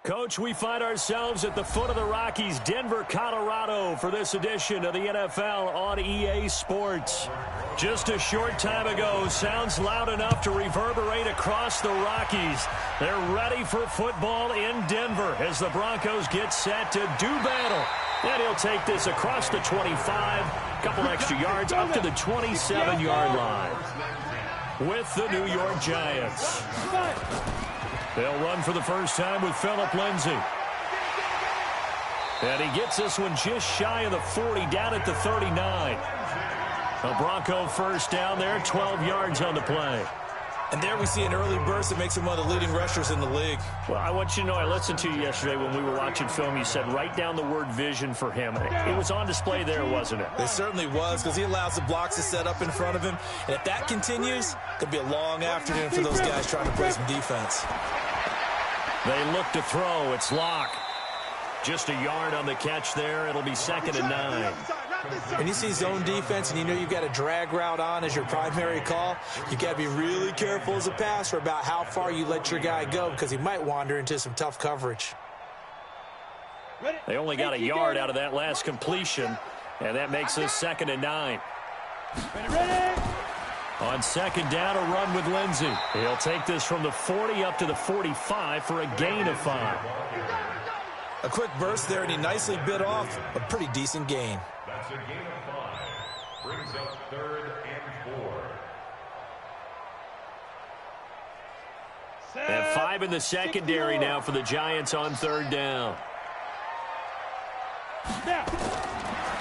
Coach, we find ourselves at the foot of the Rockies, Denver, Colorado, for this edition of the NFL on EA Sports. Just a short time ago, sounds loud enough to reverberate across the Rockies. They're ready for football in Denver as the Broncos get set to do battle. And he'll take this across the 25, a couple extra yards up to the 27-yard line with the New York Giants. They'll run for the first time with Phillip Lindsay. And he gets this one just shy of the 40, down at the 39. A Bronco first down there, 12 yards on the play. And there we see an early burst that makes him one of the leading rushers in the league. Well, I want you to know, I listened to you yesterday when we were watching film. You said write down the word vision for him. It was on display there, wasn't it? It certainly was, because he allows the blocks to set up in front of him. And if that continues, it'll be a long afternoon for those guys trying to play some defense. They look to throw. It's Locke. Just a yard on the catch there. It'll be 2nd and 9. And you see zone defense and you know you've got a drag route on as your primary call, you got to be really careful as a passer about how far you let your guy go, because he might wander into some tough coverage. They only got a yard out of that last completion, and that makes this 2nd and 9. On 2nd down, a run with Lindsay. He'll take this from the 40 up to the 45 for a gain of 5. A quick burst there, and he nicely bit off a pretty decent gain. That's a gain of 5. Brings up 3rd and 4. And 5 in the secondary now for the Giants on 3rd down.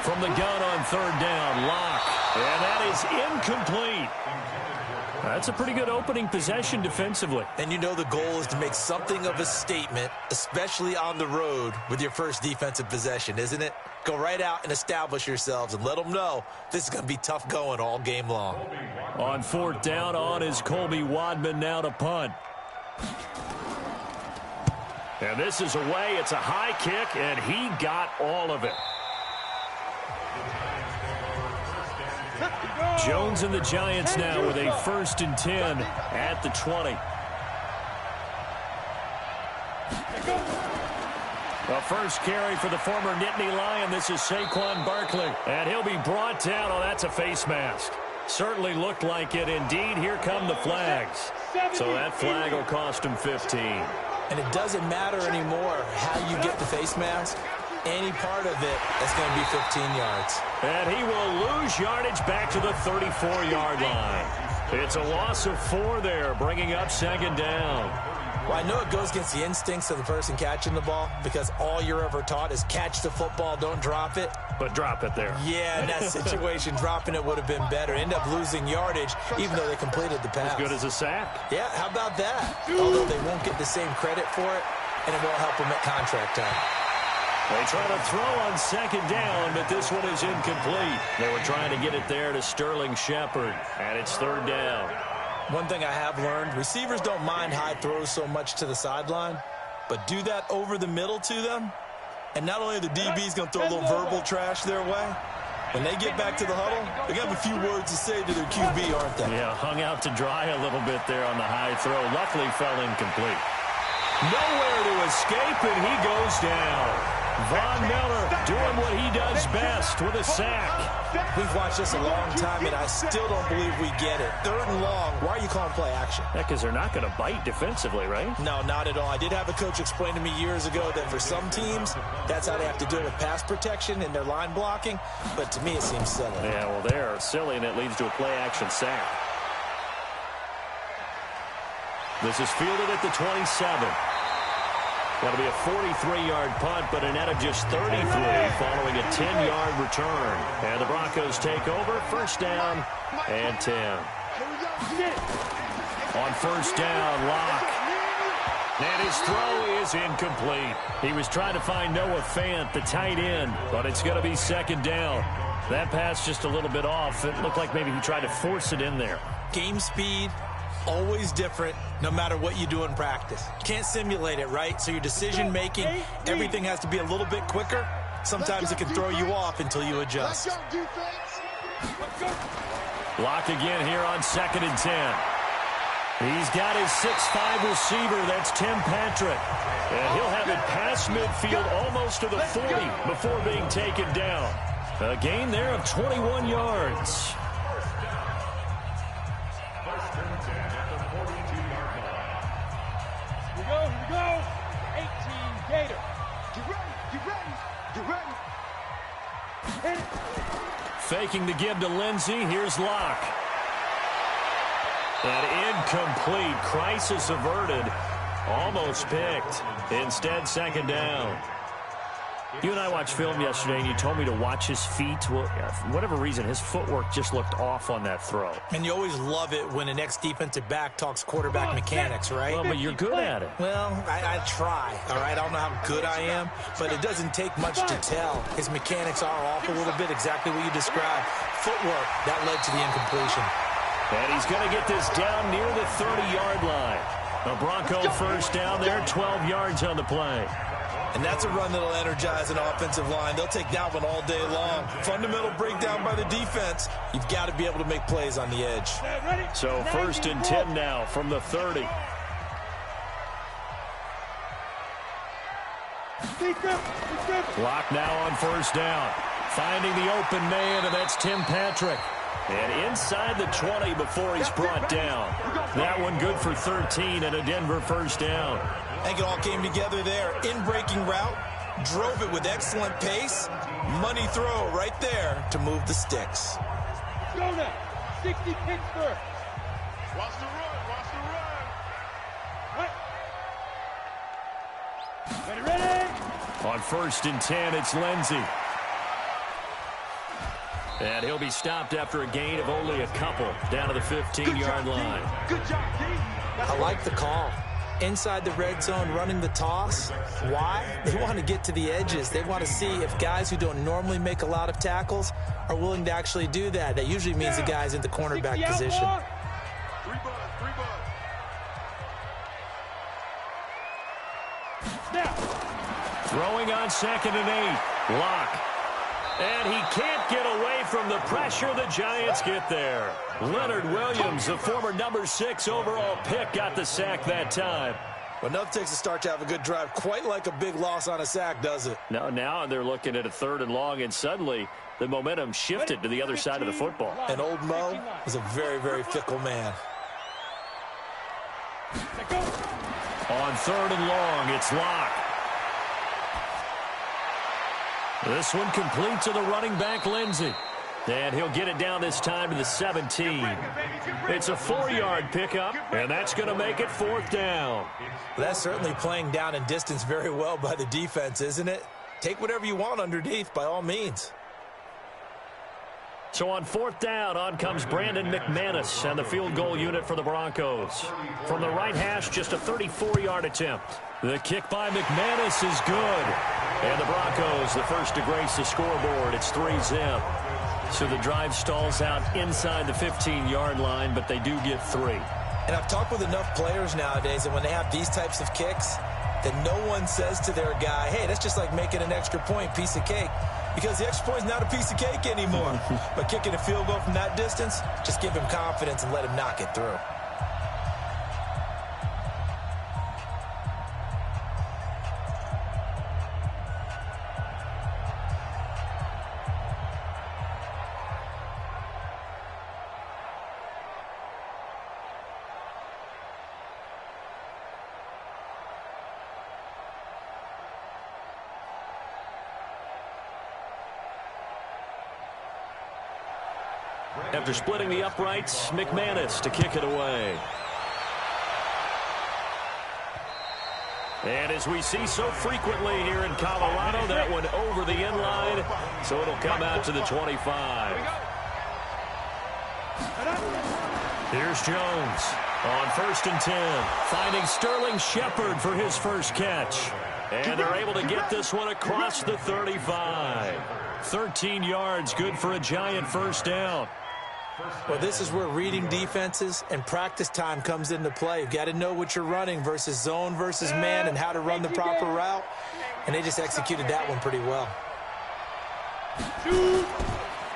From the gun on 3rd down, Locke. And that is incomplete. That's a pretty good opening possession defensively. And you know the goal is to make something of a statement, especially on the road with your first defensive possession, isn't it? Go right out and establish yourselves and let them know this is going to be tough going all game long. On 4th down, on is Colby Wadman now to punt. And this is away. It's a high kick, and he got all of it. Jones and the Giants now with a 1st and 10 at the 20. The first carry for the former Nittany Lion. This is Saquon Barkley. And he'll be brought down. Oh, that's a face mask. Certainly looked like it. Indeed, here come the flags. So that flag will cost him 15. And it doesn't matter anymore how you get the face mask. Any part of it, that's going to be 15 yards. And he will lose yardage back to the 34-yard line. It's a loss of 4 there, bringing up 2nd down. Well, I know it goes against the instincts of the person catching the ball, because all you're ever taught is catch the football, don't drop it. But drop it there. Yeah, in that situation, dropping it would have been better. End up losing yardage, even though they completed the pass. As good as a sack. Yeah, how about that? Although they won't get the same credit for it, and it won't help them at contract time. They try to throw on 2nd down, but this one is incomplete. They were trying to get it there to Sterling Shepard, and it's 3rd down. One thing I have learned, receivers don't mind high throws so much to the sideline, but do that over the middle to them, and not only are the DBs going to throw a little verbal trash their way, when they get back to the huddle, they're going to have a few words to say to their QB, aren't they? Yeah, hung out to dry a little bit there on the high throw. Luckily fell incomplete. Nowhere to escape, and he goes down. Von Miller doing what he does best with a sack. We've watched this a long time, and I still don't believe we get it. 3rd and long. Why are you calling play action? Yeah, because they're not going to bite defensively, right? No, not at all. I did have a coach explain to me years ago that for some teams, that's how they have to deal with pass protection and their line blocking. But to me, it seems silly. Yeah, well, they're silly, and it leads to a play action sack. This is fielded at the 27. That'll be a 43-yard punt, but a net of just 33 following a 10-yard return. And the Broncos take over. 1st down and 10. On 1st down, Locke. And his throw is incomplete. He was trying to find Noah Fant, the tight end, but it's going to be 2nd down. That pass just a little bit off. It looked like maybe he tried to force it in there. Game speed. Always different, no matter what you do in practice. Can't simulate it, right? So your decision-making, everything has to be a little bit quicker. Sometimes it can throw you off until you adjust. Locke again here on 2nd and 10. He's got his 6'5" receiver. That's Tim Patrick. And he'll have it past midfield almost to the 40 before being taken down. A gain there of 21 yards. Here we go. 18 Gator. Get ready. Hit it. Faking the give to Lindsey. Here's Locke. An incomplete. Crisis averted. Almost picked. Instead, second down. You and I watched film yesterday, and you told me to watch his feet. Well, for whatever reason, his footwork just looked off on that throw. And you always love it when the next defensive back talks quarterback mechanics, right? Well, but you're good at it. Well, I try, all right? I don't know how good I am, but it doesn't take much to tell. His mechanics are off a little bit, exactly what you described. Footwork, that led to the incompletion. And he's going to get this down near the 30-yard line. A Bronco first down there, 12 yards on the play. And that's a run that'll energize an offensive line. They'll take that one all day long. Fundamental breakdown by the defense. You've got to be able to make plays on the edge. So first and 10 now from the 30. Clock now on first down. Finding the open man, and that's Tim Patrick. And inside the 20 before he's brought down. That one good for 13 and a Denver first down. I think it all came together there. In-breaking route, drove it with excellent pace. Money throw right there to move the sticks. Go now. 60 Pittsburgh. Watch the run. Right. Ready. On first and 10, it's Lindsey. And he'll be stopped after a gain of only a couple down to the 15-yard line. Good job, D. I like the call. Inside the red zone, running the toss. Why? They want to get to the edges. They want to see if guys who don't normally make a lot of tackles are willing to actually do that. That usually means the guy's in the cornerback position. Three bud. Snap. Throwing on second and 8. Locke. And he can't get away from the pressure. The Giants get there. Leonard Williams, the former number 6 overall pick, got the sack that time. Well, enough takes a start to have a good drive. Quite like a big loss on a sack, does it? Now they're looking at a 3rd and long, and suddenly the momentum shifted to the other side of the football. And old Mo is a very, very fickle man. On 3rd and long, it's Locke. This one complete to the running back, Lindsey. And he'll get it down this time to the 17. It's a 4-yard pickup, and that's going to make it 4th down. That's certainly playing down and distance very well by the defense, isn't it? Take whatever you want underneath, by all means. So on 4th down, on comes Brandon McManus and the field goal unit for the Broncos. From the right hash, just a 34-yard attempt. The kick by McManus is good. And the Broncos, the first to grace the scoreboard. It's 3-zip. So the drive stalls out inside the 15-yard line, but they do get 3. And I've talked with enough players nowadays, and when they have these types of kicks, that no one says to their guy, hey, that's just like making an extra point, piece of cake. Because the extra point is not a piece of cake anymore. But kicking a field goal from that distance, just give him confidence and let him knock it through. After splitting the uprights, McManus to kick it away. And as we see so frequently here in Colorado, that one over the end line, so it'll come out to the 25. Here's Jones on 1st and 10, finding Sterling Shepard for his first catch. And they're able to get this one across the 35. 13 yards, good for a Giant first down. Well, this is where reading defenses and practice time comes into play. You've got to know what you're running versus zone versus man and how to run the proper route. And they just executed that one pretty well.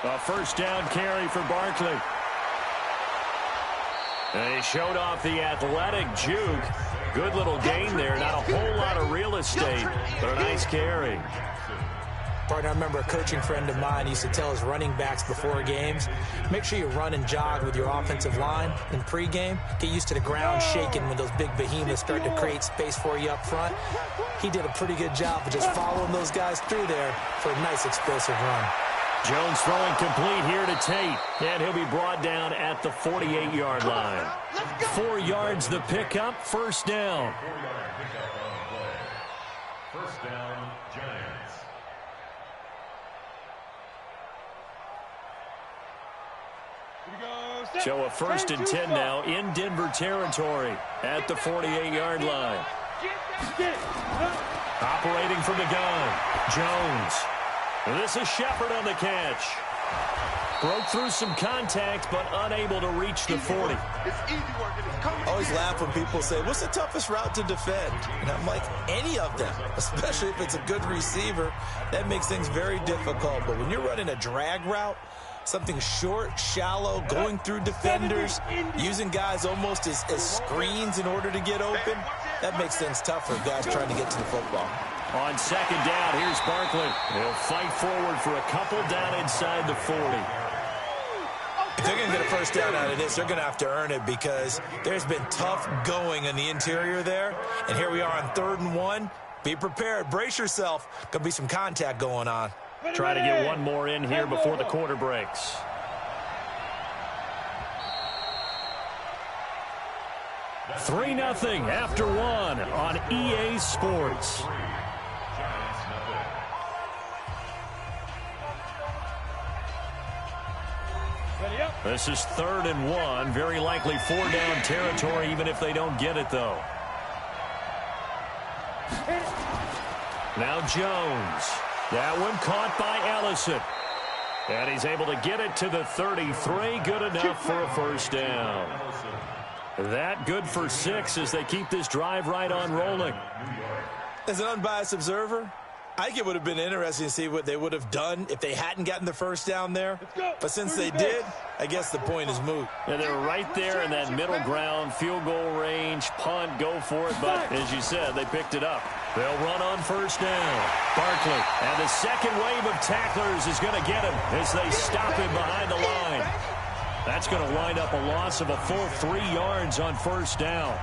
A first down carry for Barkley. And he showed off the athletic juke. Good little gain there. Not a whole lot of real estate, but a nice carry. Partner, I remember a coaching friend of mine used to tell his running backs before games, make sure you run and jog with your offensive line in pregame. Get used to the ground shaking when those big behemoths start to create space for you up front. He did a pretty good job of just following those guys through there for a nice explosive run. Jones throwing complete here to Tate, and he'll be brought down at the 48-yard line. 4 yards the pickup, first down. 4-yard pickup on the play. First down, Giants. So a 1st and 10 now in Denver territory at the 48-yard line. Operating from the gun, Jones. This is Shepard on the catch. Broke through some contact, but unable to reach the 40. I always laugh when people say, what's the toughest route to defend? And I'm like, any of them, especially if it's a good receiver. That makes things very difficult. But when you're running a drag route, something short, shallow, going through defenders, using guys almost as screens in order to get open, that makes things tough for guys trying to get to the football. On second down, here's Barkley. He'll fight forward for a couple down inside the 40. If they're going to get a first down out of this, they're going to have to earn it because there's been tough going in the interior there. And here we are on 3rd and 1. Be prepared. Brace yourself. Going to be some contact going on. Try to get one more in here before the quarter breaks. Three 0 after one on EA Sports. This is 3rd and 1. Very likely 4 down territory, even if they don't get it, though. Now Jones. That one caught by Ellison. And he's able to get it to the 33. Good enough for a first down. That good for 6 as they keep this drive right on rolling. As an unbiased observer, I think it would have been interesting to see what they would have done if they hadn't gotten the first down there. But since they did, I guess the point is moot. And they're right there in that middle ground, field goal range, punt, go for it. But as you said, they picked it up. They'll run on first down. Barkley, and the second wave of tacklers is going to get him as they stop him behind the line. That's going to wind up a loss of a full 3 yards on first down.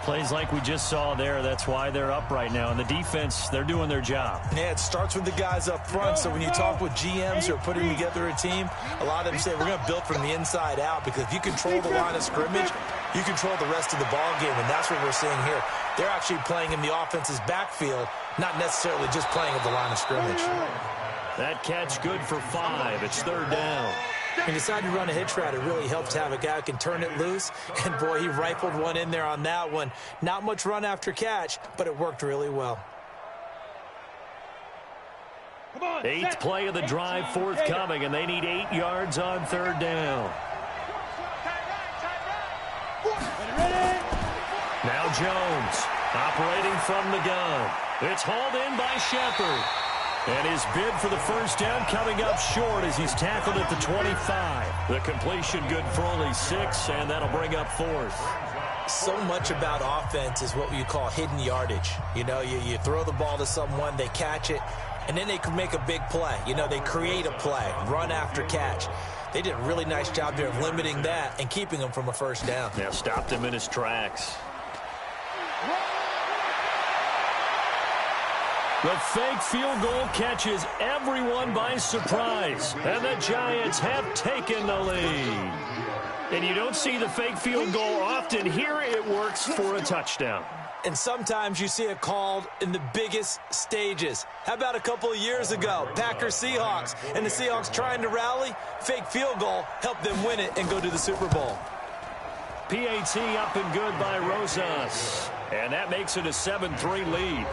Plays like we just saw there. That's why they're up right now. And the defense, they're doing their job. Yeah, it starts with the guys up front. So when you talk with GMs who are putting together a team, a lot of them say we're going to build from the inside out because if you control the line of scrimmage, you control the rest of the ball game. And that's what we're seeing here. They're actually playing in the offense's backfield, not necessarily just playing at the line of scrimmage. That catch good for 5. It's 3rd down. When you decide to run a hitch route, it really helps to have a guy who can turn it loose. And, boy, he rifled one in there on that one. Not much run after catch, but it worked really well. 8th play of the drive forthcoming, and they need 8 yards on 3rd down. Now Jones operating from the gun. It's hauled in by Shepard. And his bid for the first down coming up short as he's tackled at the 25. The completion good for only 6, and that'll bring up 4th. So much about offense is what you call hidden yardage. You know, you throw the ball to someone, they catch it, and then they can make a big play. You know, they create a play, run after catch. They did a really nice job there of limiting that and keeping him from a first down. Yeah, stopped him in his tracks. The fake field goal catches everyone by surprise, and the Giants have taken the lead. And you don't see the fake field goal often. Here it works for a touchdown. And sometimes you see it called in the biggest stages. How about a couple of years ago, Packers-Seahawks, and the Seahawks trying to rally? Fake field goal helped them win it and go to the Super Bowl. PAT up and good by Rosas. And that makes it a 7-3 lead.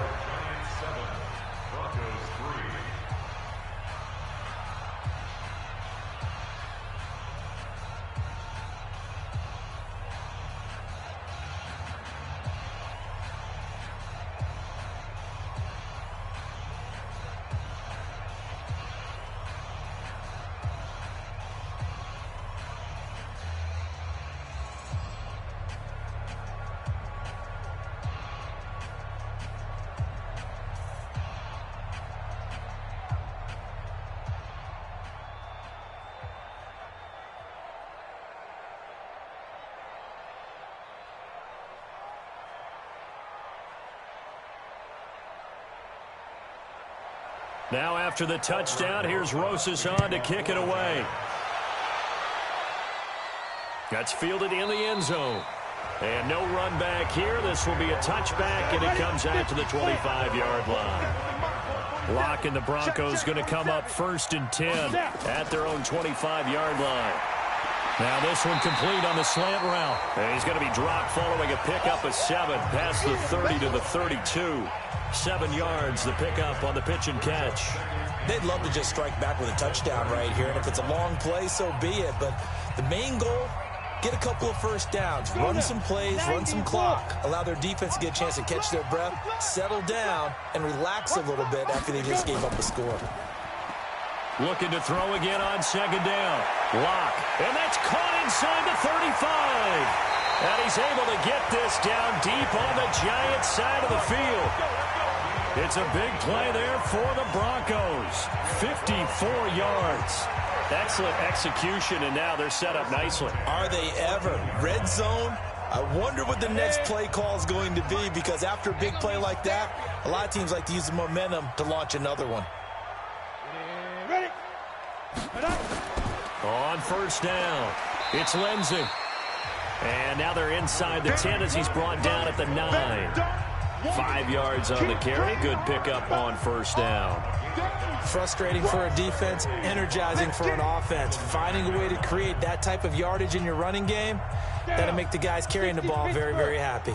Now after the touchdown, here's Rosas on to kick it away. That's fielded in the end zone. And no run back here. This will be a touchback, and it comes out to the 25-yard line. Locke and the Broncos going to come up 1st and 10 at their own 25-yard line. Now this one complete on the slant route. And he's going to be dropped following a pickup of 7 past the 30 to the 32. 7 yards, the pickup on the pitch and catch. They'd love to just strike back with a touchdown right here. And if it's a long play, so be it. But the main goal, get a couple of first downs, run some plays, run some clock, allow their defense to get a chance to catch their breath, settle down, and relax a little bit after they just gave up a score. Looking to throw again on 2nd down. Locke, and that's caught inside the 35. And he's able to get this down deep on the Giants side of the field. It's a big play there for the Broncos. 54 yards. Excellent execution, and now they're set up nicely. Are they ever? Red zone? I wonder what the next play call is going to be, because after a big play like that, a lot of teams like to use the momentum to launch another one. Ready. On 1st down, it's Lindsey. And now they're inside the 10 as he's brought down at the 9. 5 yards on the carry. Good pickup on 1st down. Frustrating for a defense, energizing for an offense. Finding a way to create that type of yardage in your running game, that'll make the guys carrying the ball very, very happy.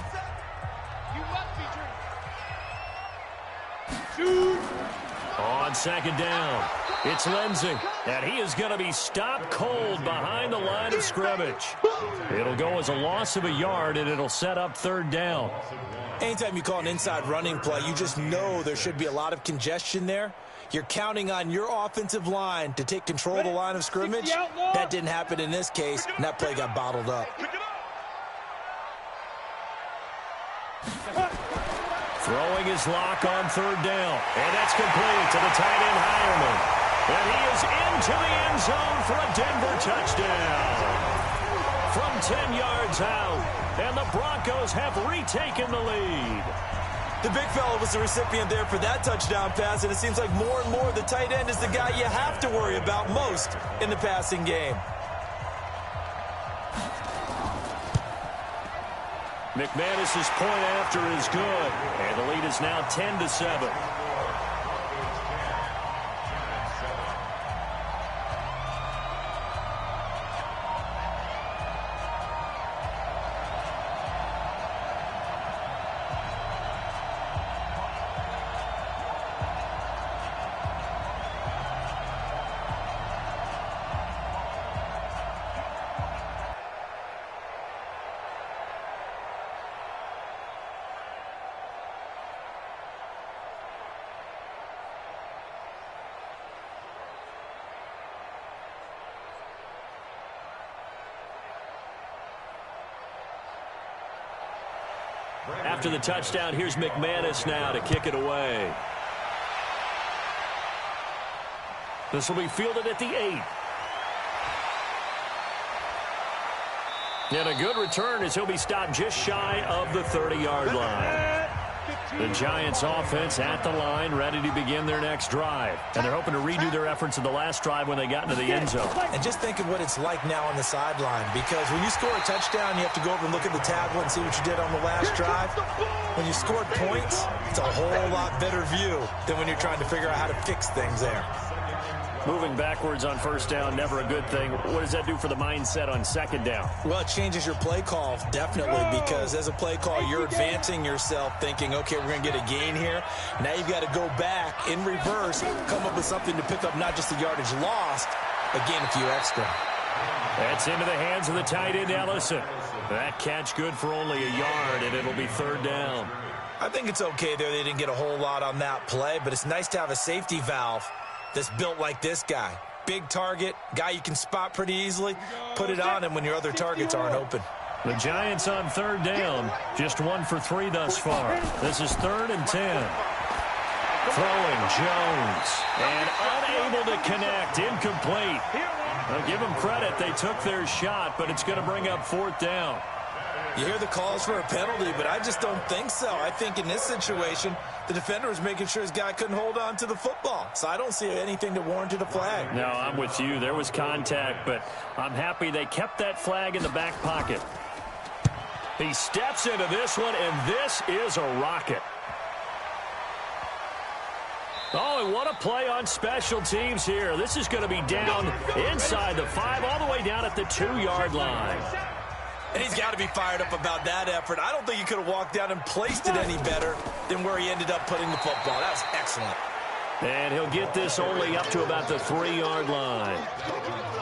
On 2nd down, it's Lindsey. And he is going to be stopped cold behind the line of scrimmage. It'll go as a loss of a yard, and it'll set up 3rd down. Anytime you call an inside running play, you just know there should be a lot of congestion there. You're counting on your offensive line to take control of the line of scrimmage. That didn't happen in this case, and that play got bottled up. Throwing his Locke on 3rd down. And that's complete to the tight end Hireman. And he is into the end zone for a Denver touchdown. From 10 yards out. And the Broncos have retaken the lead. The big fella was the recipient there for that touchdown pass, and it seems like more and more the tight end is the guy you have to worry about most in the passing game. McManus's point after is good, and the lead is now 10-7. After the touchdown, here's McManus now to kick it away. This will be fielded at the 8. And a good return as he'll be stopped just shy of the 30-yard line. The Giants offense at the line, ready to begin their next drive. And they're hoping to redo their efforts of the last drive when they got into the end zone. And just think of what it's like now on the sideline, because when you score a touchdown, you have to go over and look at the tablet and see what you did on the last drive. When you scored points, it's a whole lot better view than when you're trying to figure out how to fix things there. Moving backwards on 1st down, never a good thing. What does that do for the mindset on 2nd down? Well, it changes your play call, definitely, because as a play call, you're advancing yourself thinking, okay, we're going to get a gain here. Now you've got to go back in reverse, come up with something to pick up not just the yardage lost, but gain a few extra. That's into the hands of the tight end, Ellison. That catch good for only a yard, and it'll be 3rd down. I think it's okay there. They didn't get a whole lot on that play, but it's nice to have a safety valve that's built like this guy. Big target, guy you can spot pretty easily. Put it on him when your other targets aren't open. The Giants on 3rd down, just 1 for 3 thus far. This is 3rd and 10. Throwing Jones, and unable to connect, incomplete. I'll give them credit, they took their shot, but it's going to bring up 4th down. You hear the calls for a penalty, but I just don't think so. I think in this situation, the defender was making sure his guy couldn't hold on to the football. So I don't see anything that warranted a flag. No, I'm with you. There was contact, but I'm happy they kept that flag in the back pocket. He steps into this one, and this is a rocket. Oh, and what a play on special teams here. This is going to be down inside the 5, all the way down at the 2-yard line. And he's got to be fired up about that effort. I don't think he could have walked down and placed it any better than where he ended up putting the football. That was excellent. And he'll get this only up to about the 3-yard line.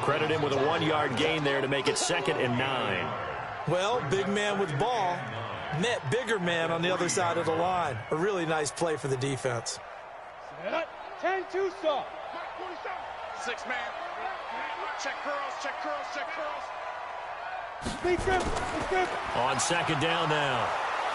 Credit him with a 1-yard gain there to make it 2nd and 9. Well, big man with ball met bigger man on the other side of the line. A really nice play for the defense. 10-2 stop. 6-man. Check curls, check curls, check curls. On 2nd down now,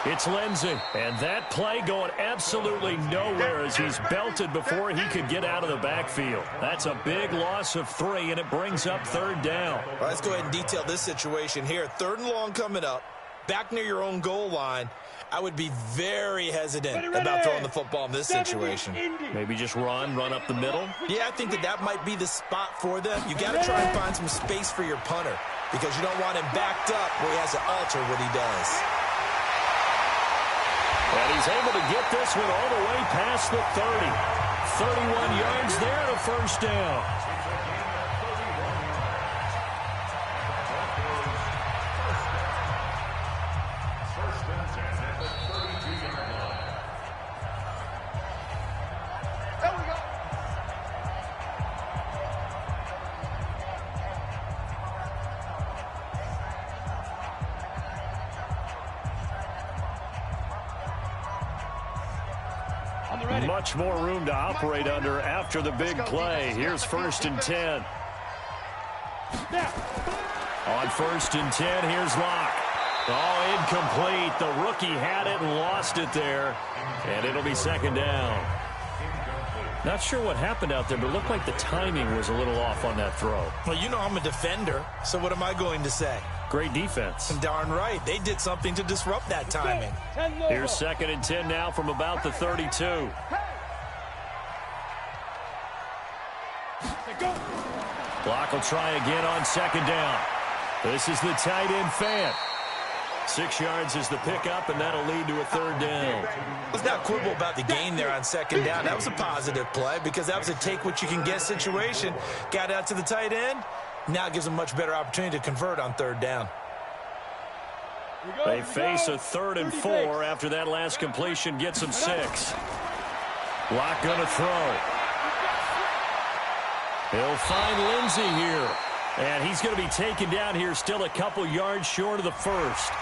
it's Lindsey. And that play going absolutely nowhere as he's belted before he could get out of the backfield. That's a big loss of 3, and it brings up 3rd down. All right, let's go ahead and detail this situation here. 3rd and long coming up, back near your own goal line. I would be very hesitant about throwing the football in this situation. Maybe just run up the middle? Yeah, I think that might be the spot for them. You got to try and find some space for your punter because you don't want him backed up where he has to alter what he does. And he's able to get this one all the way past the 30. 31 yards there to 1st down. Much more room to operate under after the big play. Here's 1st and 10. On 1st and 10, here's Locke. Oh, incomplete. The rookie had it and lost it there. And it'll be 2nd down. Not sure what happened out there, but it looked like the timing was a little off on that throw. Well, you know I'm a defender, so what am I going to say? Great defense. Darn right. They did something to disrupt that timing. Here's 2nd and 10 now from about the 32. Block will try again on 2nd down. This is the tight end Fant. 6 yards is the pickup, and that'll lead to a 3rd down. Let's not quibble about the gain there on 2nd down. That was a positive play because that was a take-what-you-can-get situation. Got out to the tight end. Now it gives them a much better opportunity to convert on 3rd down. They face a 3rd and 4 after that last completion gets them 6. Block going to throw. He'll find Lindsey here. And he's going to be taken down here still a couple yards short of the 1st.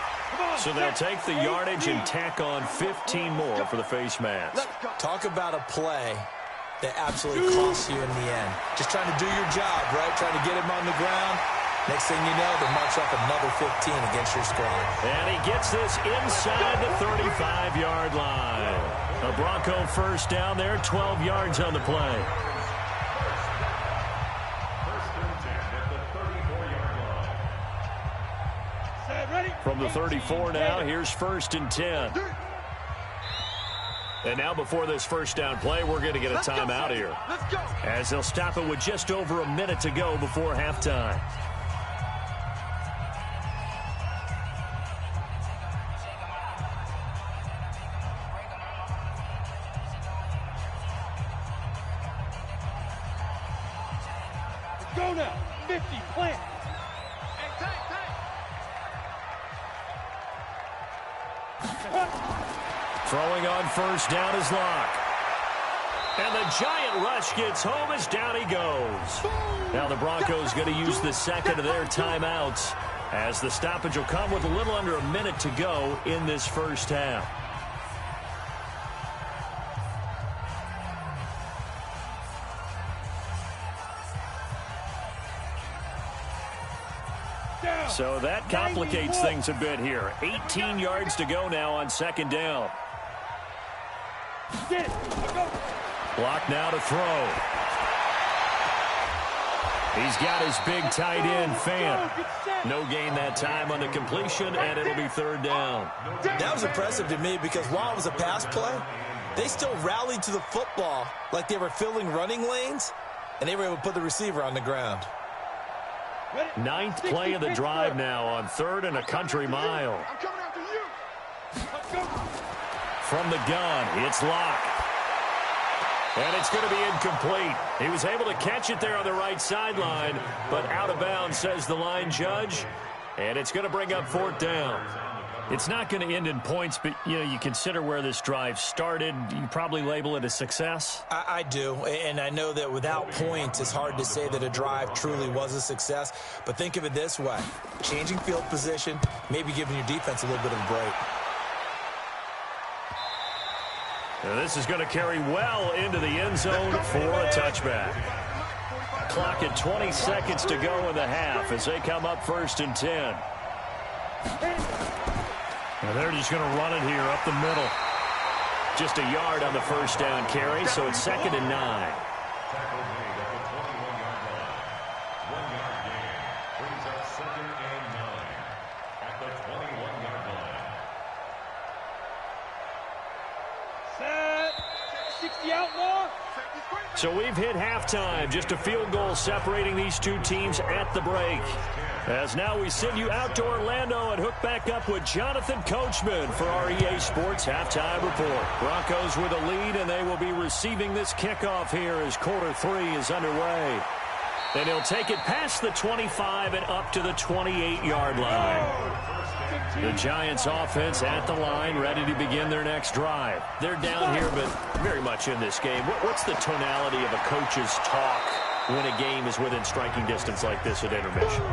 So they'll take the yardage and tack on 15 more for the face mask. Talk about a play that absolutely costs you in the end. Just trying to do your job, right? Trying to get him on the ground. Next thing you know, they march off another 15 against your squad. And he gets this inside the 35-yard line. A Bronco 1st down there, 12 yards on the play. From the 34 now, here's 1st and 10. And now before this 1st down play, we're going to get a timeout here. As they'll stop it with just over a minute to go before halftime. Go now. 50, plant. Throwing on 1st down is Locke. And the giant rush gets home as down he goes. Now the Broncos going to use the 2nd of their timeouts as the stoppage will come with a little under a minute to go in this 1st half. So that complicates things a bit here. 18 yards to go now on 2nd down. Block now to throw. He's got his big tight end, Fant. No gain that time on the completion, and it'll be third down. That was impressive to me because while it was a pass play, they still rallied to the football like they were filling running lanes, and they were able to put the receiver on the ground. Ninth play of the drive now on 3rd and a country mile. From the gun, it's Locke. And it's going to be incomplete. He was able to catch it there on the right sideline, but out of bounds, says the line judge. And it's going to bring up 4th down. It's not going to end in points, but, you consider where this drive started. You probably label it a success. I do, and I know that without points, it's hard to say that a drive truly was a success. But think of it this way. Changing field position, maybe giving your defense a little bit of a break. And this is going to carry well into the end zone for a touchback. Clock at 20 seconds to go in the half as they come up 1st and 10. And they're just going to run it here up the middle. Just a yard on the 1st down carry, so it's 2nd and 9. Tackle made at the 21-yard line. 1-yard gain brings up 2nd and 9 at the 21-yard line. Set. 60 outlaw. So we've hit halftime. Just a field goal separating these two teams at the break. As now we send you out to Orlando and hook back up with Jonathan Coachman for our EA Sports Halftime Report. Broncos with a lead, and they will be receiving this kickoff here as quarter 3 is underway. And he'll take it past the 25 and up to the 28-yard line. The Giants offense at the line, ready to begin their next drive. They're down here, but very much in this game. What's the tonality of a coach's talk when a game is within striking distance like this at intermission?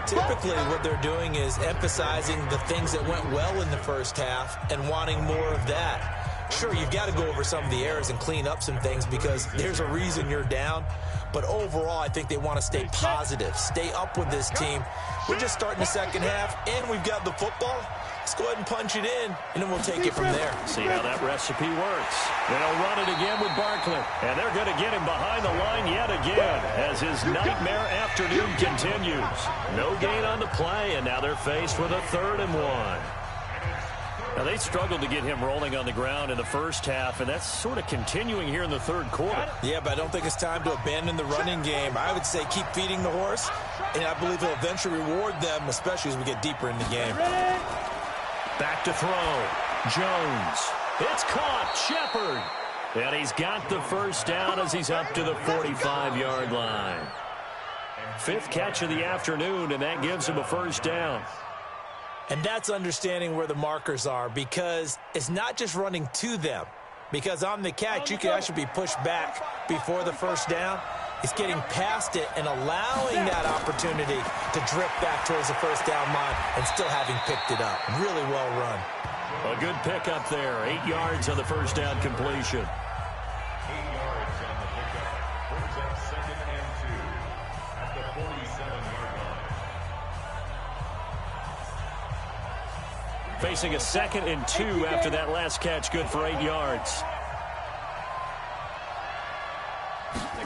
Typically, what they're doing is emphasizing the things that went well in the first half and wanting more of that. Sure, you've got to go over some of the errors and clean up some things because there's a reason you're down. But overall, I think they want to stay positive, stay up with this team. We're just starting the second half, and we've got the football. Let's go ahead and punch it in, and then we'll take it from there. See how that recipe works. They'll run it again with Barkley. And they're going to get him behind the line yet again as his nightmare afternoon continues. No gain on the play, and now they're faced with a 3rd and 1. Now, they struggled to get him rolling on the ground in the first half, and that's sort of continuing here in the 3rd quarter. Yeah, but I don't think it's time to abandon the running game. I would say keep feeding the horse, and I believe he'll eventually reward them, especially as we get deeper in the game. Back to throw. Jones. It's caught. Shepard. And he's got the 1st down as he's up to the 45-yard line. 5th catch of the afternoon, and that gives him a 1st down. And that's understanding where the markers are because it's not just running to them. Because on the catch, you can actually be pushed back before the 1st down. It's getting past it and allowing that opportunity to drift back towards the 1st down line and still having picked it up. Really well run. A good pickup there. 8 yards on the 1st down completion. 8 yards on the pickup brings up 2nd and 2 at the 47-yard line. Facing a 2nd and 2 after that last catch, good for 8 yards.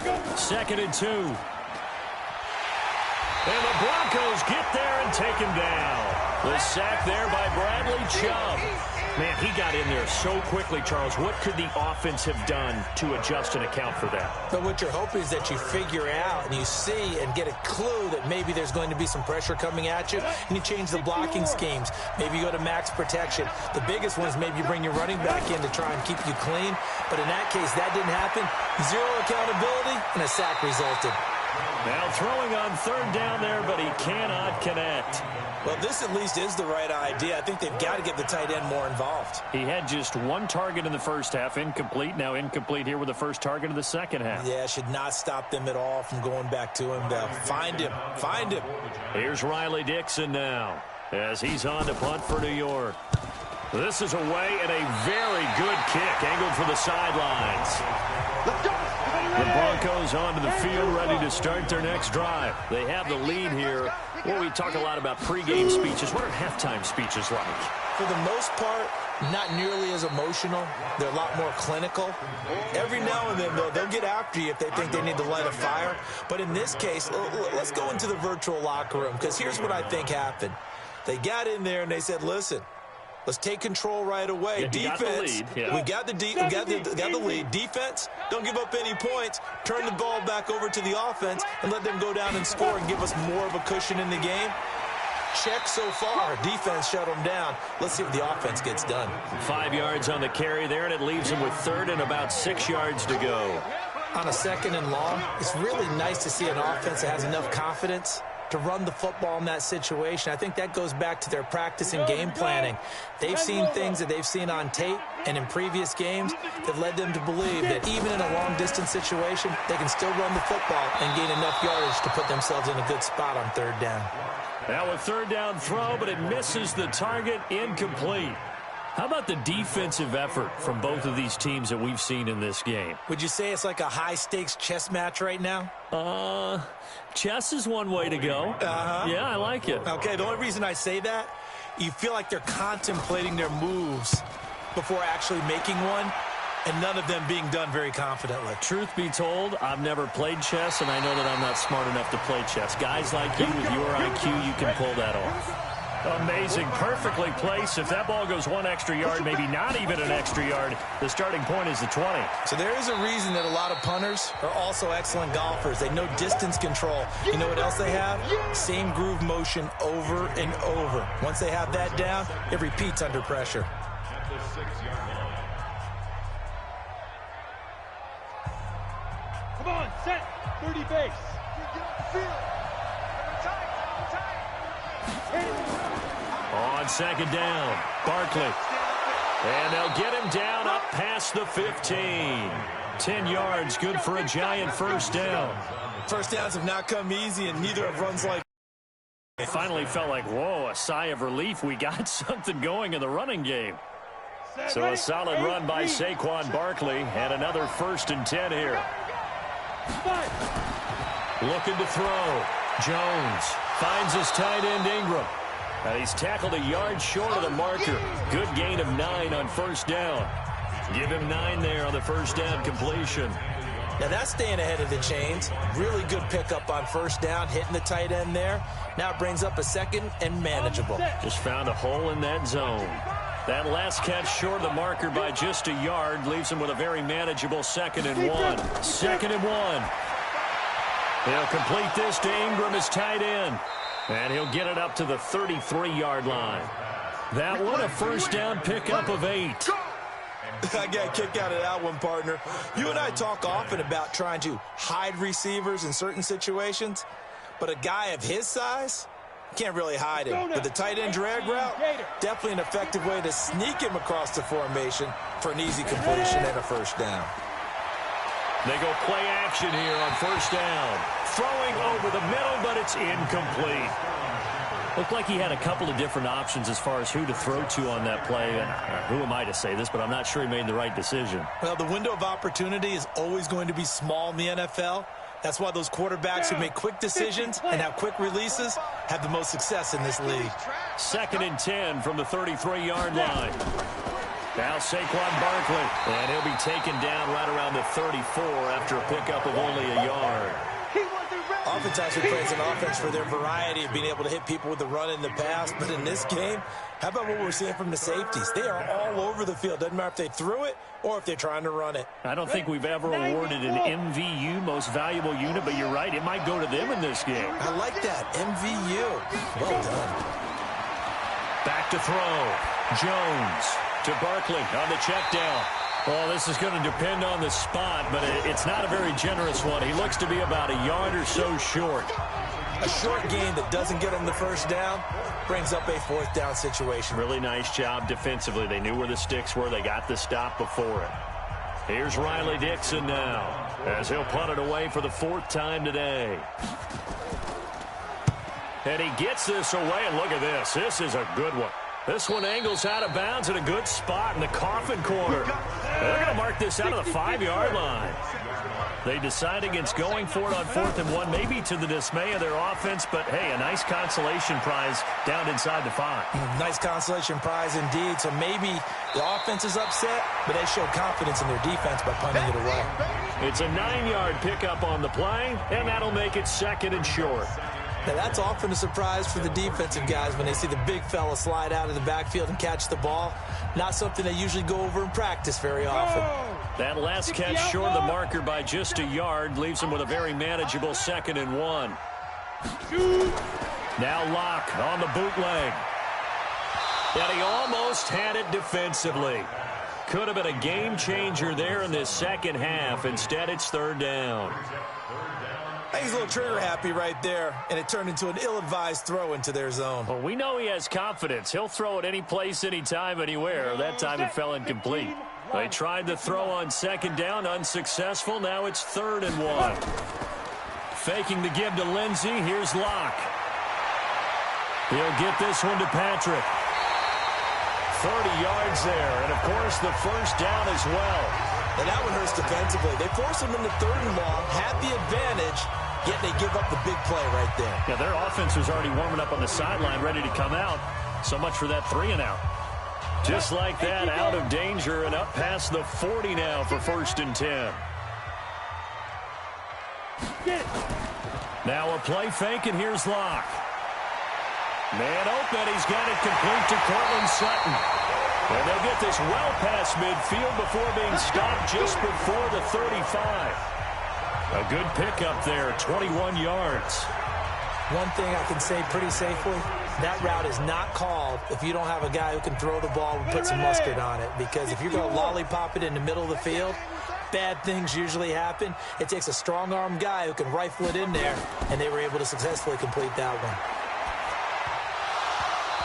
2nd and 2. And the Broncos get there and take him down. The sack there by Bradley Chubb. Man, he got in there so quickly, Charles. What could the offense have done to adjust and account for that? But what you're hoping is that you figure out and you see and get a clue that maybe there's going to be some pressure coming at you, and you change the blocking schemes. Maybe you go to max protection. The biggest one is maybe you bring your running back in to try and keep you clean. But in that case, that didn't happen. 0 accountability, and a sack resulted. Now throwing on 3rd down there, but he cannot connect. Well, this at least is the right idea. I think they've got to get the tight end more involved. He had just 1 target in the first half, incomplete. Now incomplete here with the first target of the second half. Yeah, should not stop them at all from going back to him. They'll find him. Find him. Here's Riley Dixon now as he's on to punt for New York. This is away and a very good kick angled for the sidelines. The Broncos onto the field ready to start their next drive. They have the lead here. Well, we talk a lot about pregame speeches. What are halftime speeches like? For the most part, not nearly as emotional. They're a lot more clinical. Every now and then, though, they'll get after you if they think they need to light a fire. But in this case, let's go into the virtual locker room, because here's what I think happened. They got in there and they said, listen, let's take control right away. Yeah, defense, we got the lead. Defense, don't give up any points. Turn the ball back over to the offense and let them go down and score and give us more of a cushion in the game. Check so far. Defense shut them down. Let's see what the offense gets done. 5 yards on the carry there, and it leaves them with third and about 6 yards to go. On a 2nd and long, it's really nice to see an offense that has enough confidence to run the football in that situation. I think that goes back to their practice and game planning. They've seen things that they've seen on tape and in previous games that led them to believe that even in a long-distance situation, they can still run the football and gain enough yardage to put themselves in a good spot on 3rd down. Now a 3rd down throw, but it misses the target, incomplete. How about the defensive effort from both of these teams that we've seen in this game? Would you say it's like a high-stakes chess match right now? Chess is one way to go. Yeah, I like it. Okay, the only reason I say that, you feel like they're contemplating their moves before actually making one, and none of them being done very confidently. Truth be told, I've never played chess, and I know that I'm not smart enough to play chess. Guys like you with your IQ, you can pull that off. Amazing, perfectly placed. If that ball goes 1 extra yard, maybe not even an extra yard, the starting point is the 20. So there is a reason that a lot of punters are also excellent golfers. They know distance control. You know what else they have? Same groove motion over and over. Once they have that down, it repeats under pressure. At the 6-yard line. Come on, set. 30 base. On 2nd down, Barkley. And they'll get him down up past the 15. 10 yards, good for a giant 1st down. 1st downs have not come easy, and neither have runs like. It finally felt like, whoa, a sigh of relief. We got something going in the running game. So a solid run by Saquon Barkley, and another 1st and 10 here. Looking to throw. Jones finds his tight end Ingram. And he's tackled a yard short of the marker. Good gain of 9 on 1st down. Give him 9 there on the 1st down completion. Now that's staying ahead of the chains. Really good pickup on 1st down, hitting the tight end there. Now it brings up a 2nd and manageable. Just found a hole in that zone. That last catch short of the marker by just a yard leaves him with a very manageable 2nd and 1. 2nd and 1. He'll complete this to Ingram as tight end. And he'll get it up to the 33-yard line. That one a 1st down pickup of 8. I got a kick out of that one, partner. You and I talk often about trying to hide receivers in certain situations, but a guy of his size can't really hide him. With the tight end drag route, definitely an effective way to sneak him across the formation for an easy completion and a 1st down. They go play action here on 1st down. Throwing over the middle, but it's incomplete. Looked like he had a couple of different options as far as who to throw to on that play. And who am I to say this, but I'm not sure he made the right decision. Well, the window of opportunity is always going to be small in the NFL. That's why those quarterbacks who make quick decisions and have quick releases have the most success in this league. 2nd and 10 from the 33-yard line. Now Saquon Barkley, and he'll be taken down right around the 34 after a pickup of only a yard. Oftentimes we praise an offense for their variety of being able to hit people with the run in the past, but in this game, how about what we're seeing from the safeties? They are all over the field. Doesn't matter if they threw it or if they're trying to run it. I don't think we've ever awarded an MVU, most valuable unit, but you're right, it might go to them in this game. I like that, MVU. Well done. Back to throw. Jones to Barkley on the check down. Well, this is going to depend on the spot, but it's not a very generous one. He looks to be about a yard or so short. A short gain that doesn't get him the 1st down brings up a 4th down situation. Really nice job defensively. They knew where the sticks were. They got the stop before it. Here's Riley Dixon now as he'll punt it away for the 4th time today. And he gets this away, and look at this. This is a good one. This one angles out of bounds at a good spot in the coffin corner. They're going to mark this out of the 5-yard line. They decide against going for it on 4th and 1, maybe to the dismay of their offense, but hey, a nice consolation prize down inside the 5. Nice consolation prize indeed. So maybe the offense is upset, but they showed confidence in their defense by punting it away. It's a 9-yard pickup on the play, and that'll make it 2nd and short. Now, that's often a surprise for the defensive guys when they see the big fella slide out of the backfield and catch the ball. Not something they usually go over in practice very often. That last catch short of the marker by just a yard leaves him with a very manageable 2nd and 1. Now Locke on the bootleg. And he almost had it defensively. Could have been a game changer there in this second half. Instead, it's 3rd down. I think he's a little trigger happy right there, and it turned into an ill-advised throw into their zone. Well, we know he has confidence. He'll throw it any place, anytime, anywhere. That time it fell incomplete. They tried to throw on 2nd down, unsuccessful. Now it's 3rd and 1. Faking the give to Lindsey. Here's Locke. He'll get this one to Patrick. 30 yards there, and of course the first down as well. And that one hurts defensively. They force him into 3rd and long, had the advantage, yet they give up the big play right there. Yeah, their offense was already warming up on the sideline, ready to come out. So much for that 3 and out. Just like that, out of danger and up past the 40 now for 1st and 10. Now a play fake, and here's Locke. Man open, he's got it complete to Courtland Sutton. And they'll get this well past midfield before being stopped just before the 35. A good pickup there, 21 yards. One thing I can say pretty safely, that route is not called if you don't have a guy who can throw the ball and put some mustard on it. Because if you're going to lollipop it in the middle of the field, bad things usually happen. It takes a strong-arm guy who can rifle it in there, and they were able to successfully complete that one.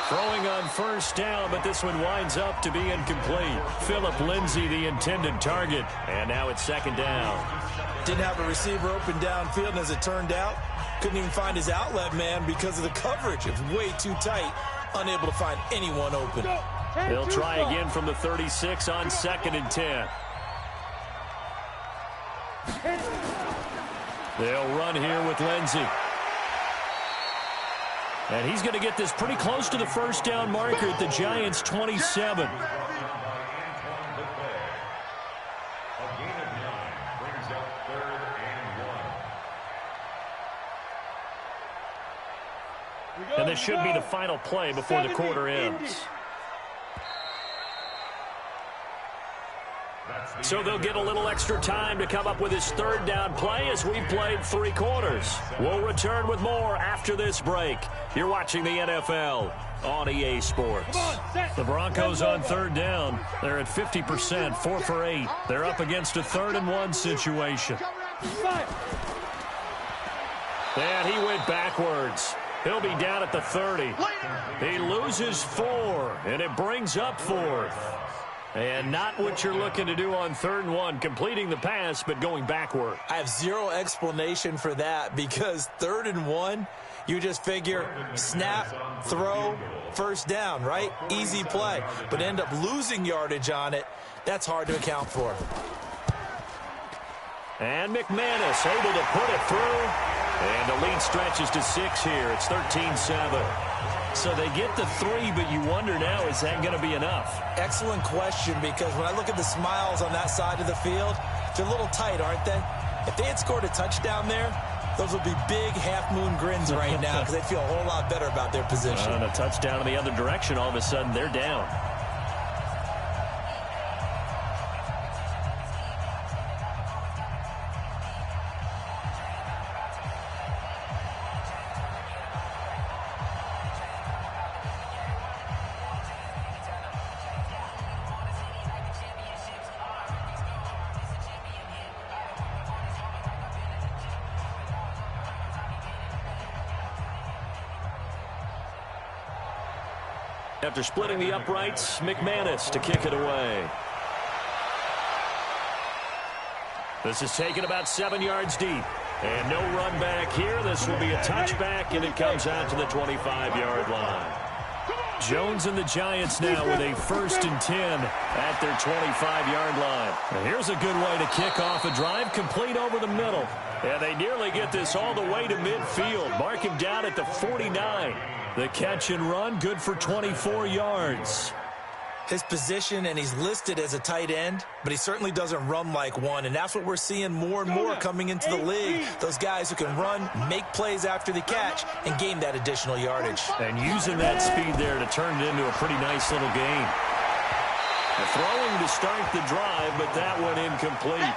Throwing on 1st down, but this one winds up to be incomplete. Philip Lindsay, the intended target, and now it's 2nd down. Didn't have a receiver open downfield, and as it turned out, couldn't even find his outlet man because of the coverage. It was way too tight, unable to find anyone open. They'll try again from the 36 on 2nd and 10. They'll run here with Lindsay. And he's going to get this pretty close to the 1st down marker at the Giants' 27. And this should be the final play before the quarter ends. So they'll get a little extra time to come up with his 3rd down play as we've played 3 quarters. We'll return with more after this break. You're watching the NFL on EA Sports. The Broncos on 3rd down. They're at 50%, 4 for 8. They're up against a 3rd and 1 situation. And he went backwards. He'll be down at the 30. He loses 4, and it brings up 4th. And not what you're looking to do on 3rd and 1, completing the pass, but going backward. I have zero explanation for that because 3rd and 1, you just figure snap, throw, 1st down, right? Easy play. But end up losing yardage on it. That's hard to account for. And McManus able to put it through. And the lead stretches to 6 here. It's 13-7. So they get the 3, but you wonder now, is that going to be enough? Excellent question, because when I look at the smiles on that side of the field, they're a little tight, aren't they? If they had scored a touchdown there, those would be big half-moon grins right now because they'd feel a whole lot better about their position. And a touchdown in the other direction, all of a sudden they're down. After splitting the uprights, McManus to kick it away. This is taken about 7 yards deep. And no run back here. This will be a touchback, and it comes out to the 25-yard line. Jones and the Giants now with a 1st and 10 at their 25-yard line. And here's a good way to kick off a drive, complete over the middle. And they nearly get this all the way to midfield. Mark him down at the 49. The catch and run, good for 24 yards. His position, and he's listed as a tight end, but he certainly doesn't run like one, and that's what we're seeing more and more coming into the league. Those guys who can run, make plays after the catch, and gain that additional yardage. And using that speed there to turn it into a pretty nice little game. Throwing to start the drive, but that one incomplete.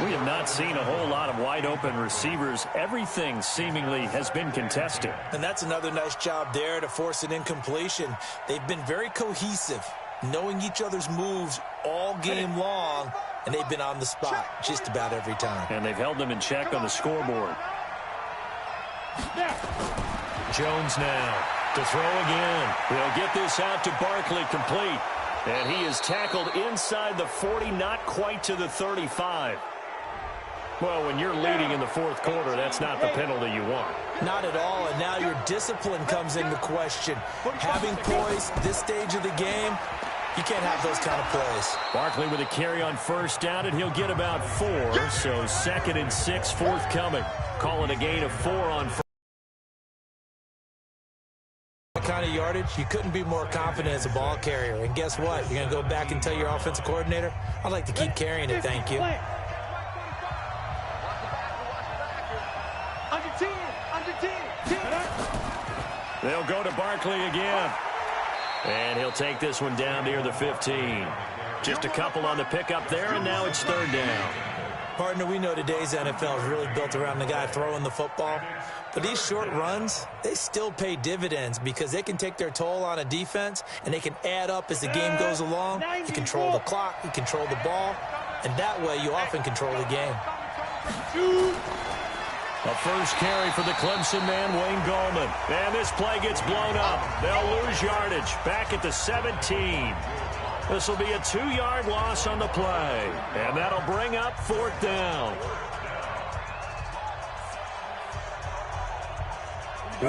We have not seen a whole lot of wide-open receivers. Everything seemingly has been contested. And that's another nice job there to force an incompletion. They've been very cohesive, knowing each other's moves all game long, and they've been on the spot just about every time. And they've held them in check on the scoreboard. Jones now to throw again. He'll get this out to Barkley, complete. And he is tackled inside the 40, not quite to the 35. Well, when you're leading in the fourth quarter, that's not the penalty you want. Not at all, and now your discipline comes into question. Having poise this stage of the game, you can't have those kind of plays. Barkley with a carry on 1st down, and he'll get about 4. So 2nd and 6 forthcoming. Call it a gain of 4 on 1st. That kind of yardage, you couldn't be more confident as a ball carrier. And guess what? You're going to go back and tell your offensive coordinator, I'd like to keep carrying it, thank you. They'll go to Barkley again. And he'll take this one down near the 15. Just a couple on the pickup there, and now it's 3rd down. Partner, we know today's NFL is really built around the guy throwing the football. But these short runs, they still pay dividends because they can take their toll on a defense, and they can add up as the game goes along. You control the clock, you control the ball, and that way you often control the game. A first carry for the Clemson man, Wayne Gallman. And this play gets blown up. They'll lose yardage back at the 17. This will be a 2-yard loss on the play. And that'll bring up 4th down.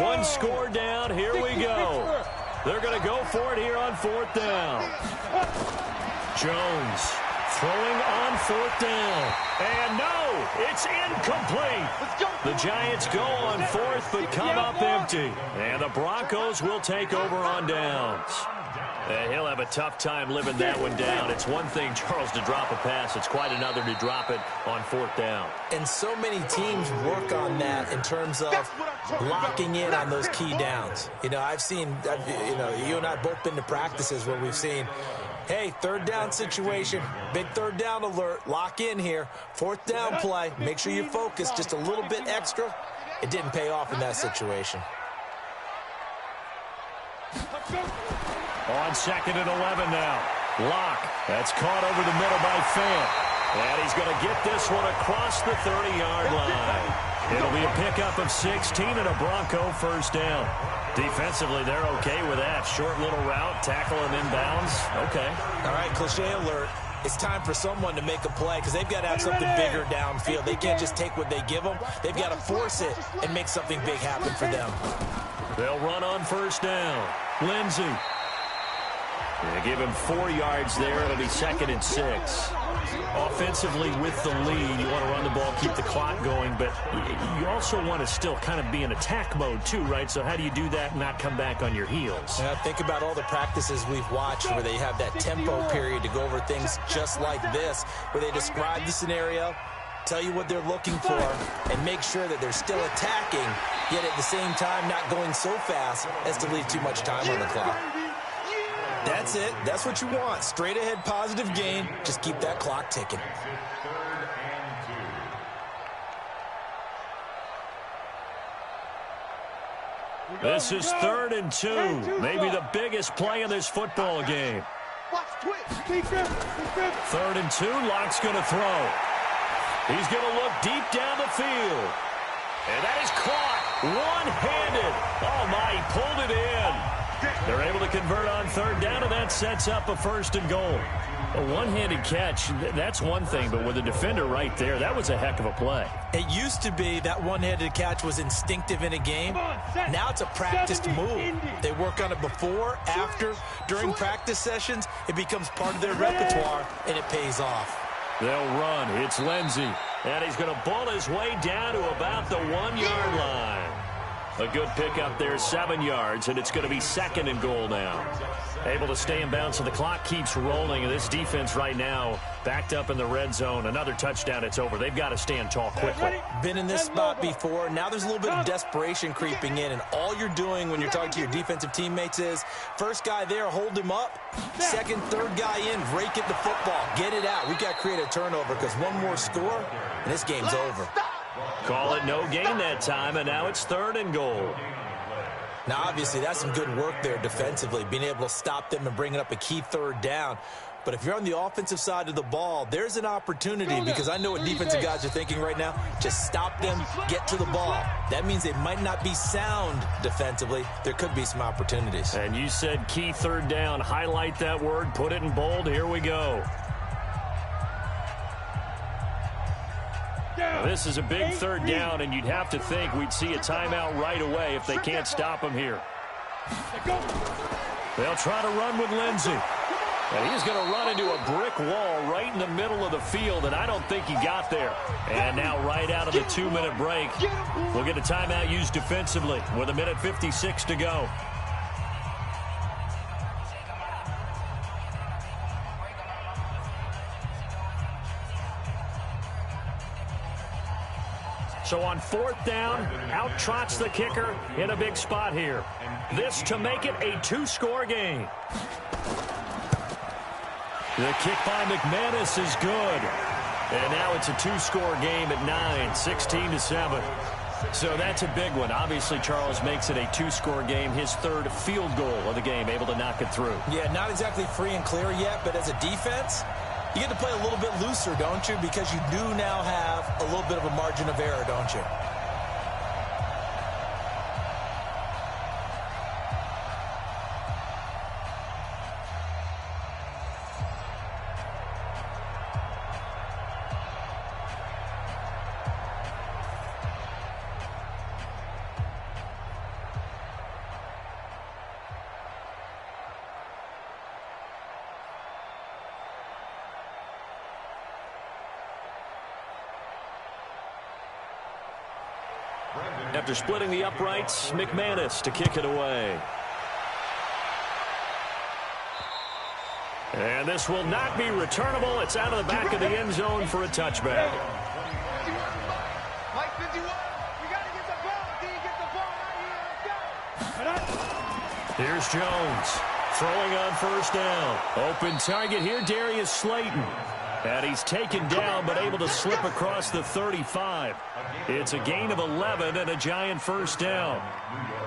One score down. Here we go. They're going to go for it here on 4th down. Jones throwing on 4th down. And no, it's incomplete. The Giants go on 4th, but come up empty. And the Broncos will take over on downs. And he'll have a tough time living that one down. It's one thing, Charles, to drop a pass. It's quite another to drop it on 4th down. And so many teams work on that in terms of locking in on those key downs. You know, you and I both been to practices where we've seen, hey, 3rd down situation, big 3rd down alert, lock in here, 4th down play, make sure you focus just a little bit extra. It didn't pay off in that situation. On 2nd and 11 now. Locke. That's caught over the middle by Fant. And he's going to get this one across the 30-yard line. It'll be a pickup of 16 and a Bronco 1st down. Defensively, they're okay with that. Short little route, tackle him inbounds. Okay. All right, cliche alert. It's time for someone to make a play because they've got to have something bigger downfield. They can't just take what they give them. They've got to force it and make something big happen for them. They'll run on 1st down. Lindsey. They give him 4 yards there. It'll be 2nd and 6. Offensively with the lead, you want to run the ball, keep the clock going, but you also want to still kind of be in attack mode too, right? So how do you do that and not come back on your heels? Yeah, think about all the practices we've watched where they have that tempo period to go over things just like this, where they describe the scenario, tell you what they're looking for, and make sure that they're still attacking, yet at the same time not going so fast as to leave too much time on the clock. That's it. That's what you want. Straight ahead positive gain. Just keep that clock ticking. This is 3rd and 2. Maybe the biggest play in this football game. 3rd and 2. Locke's going to throw. He's going to look deep down the field. And that is caught one-handed. Oh, my, he pulled it in. They're able to convert on third down, and that sets up a 1st and goal. A one-handed catch, that's one thing, but with a defender right there, that was a heck of a play. It used to be that one-handed catch was instinctive in a game. Now it's a practiced move. They work on it before, after, during practice sessions. It becomes part of their repertoire, and it pays off. They'll run. It's Lindsey, and he's going to ball his way down to about the 1-yard line. A good pickup there, 7 yards, and it's going to be 2nd and goal now. Able to stay in bounds, so the clock keeps rolling. And this defense right now backed up in the red zone. Another touchdown, it's over. They've got to stand tall quickly. Been in this spot before. Now there's a little bit of desperation creeping in, and all you're doing when you're talking to your defensive teammates is first guy there, hold him up. Second, third guy in, rake at the football. Get it out. We've got to create a turnover because one more score, and this game's over. Call it no gain that time, and now it's 3rd and goal. Now, obviously, that's some good work there defensively, being able to stop them and bringing up a key 3rd down. But if you're on the offensive side of the ball, there's an opportunity because I know what defensive guys are thinking right now. Just stop them, get to the ball. That means they might not be sound defensively. There could be some opportunities. And you said key 3rd down. Highlight that word, put it in bold. Here we go. Now, this is a big 3rd down, and you'd have to think we'd see a timeout right away if they can't stop him here. They'll try to run with Lindsey. And he's going to run into a brick wall right in the middle of the field, and I don't think he got there. And now right out of the 2-minute break, we'll get a timeout used defensively with 1:56 to go. So on 4th down, out trots the kicker in a big spot here. This to make it a 2-score game. The kick by McManus is good. And now it's a 2-score game at 9, 16-7. So that's a big one. Obviously, Charles makes it a 2-score game. His 3rd field goal of the game, able to knock it through. Yeah, not exactly free and clear yet, but as a defense, you get to play a little bit looser, don't you? Because you do now have a little bit of a margin of error, don't you? After splitting the uprights, McManus to kick it away. And this will not be returnable. It's out of the back of the end zone for a touchback. Here's Jones throwing on 1st down. Open target here, Darius Slayton. And he's taken down, but able to slip across the 35. It's a gain of 11 and a giant 1st down.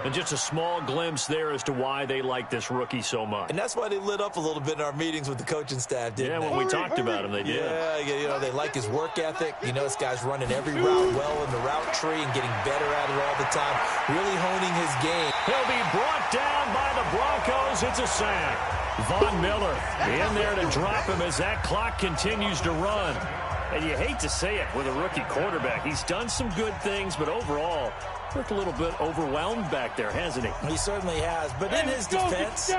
And just a small glimpse there as to why they like this rookie so much. And that's why they lit up a little bit in our meetings with the coaching staff, didn't they? When we talked about him, they did. Yeah, you know, they like his work ethic. You know, this guy's running every route well in the route tree and getting better at it all the time, really honing his game. He'll be brought down by the Broncos. It's a sack. Von Miller in there to drop him as that clock continues to run. And you hate to say it with a rookie quarterback. He's done some good things, but overall, looked a little bit overwhelmed back there, hasn't he? He certainly has. But in his defense,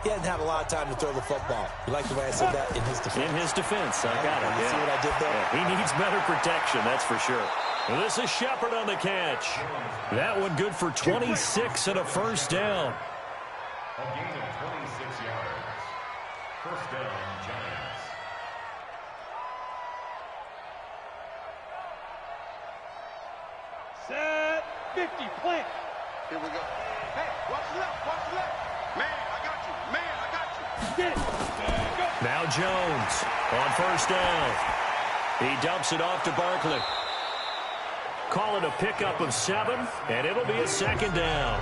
he hasn't had a lot of time to throw the football. You like the way I said that? In his defense. In his defense. I got it. You see what I did there? Yeah, he needs better protection, that's for sure. Well, this is Shepard on the catch. That one good for 26 and a 1st down. A gain of 26 yards. 1st down, Giants. Set 50, plant. Here we go. Hey, watch the left, watch the left. Man, I got you. Man, I got you. Get it. Go. Now Jones on 1st down. He dumps it off to Barkley. Call it a pickup of 7, and it'll be a 2nd down.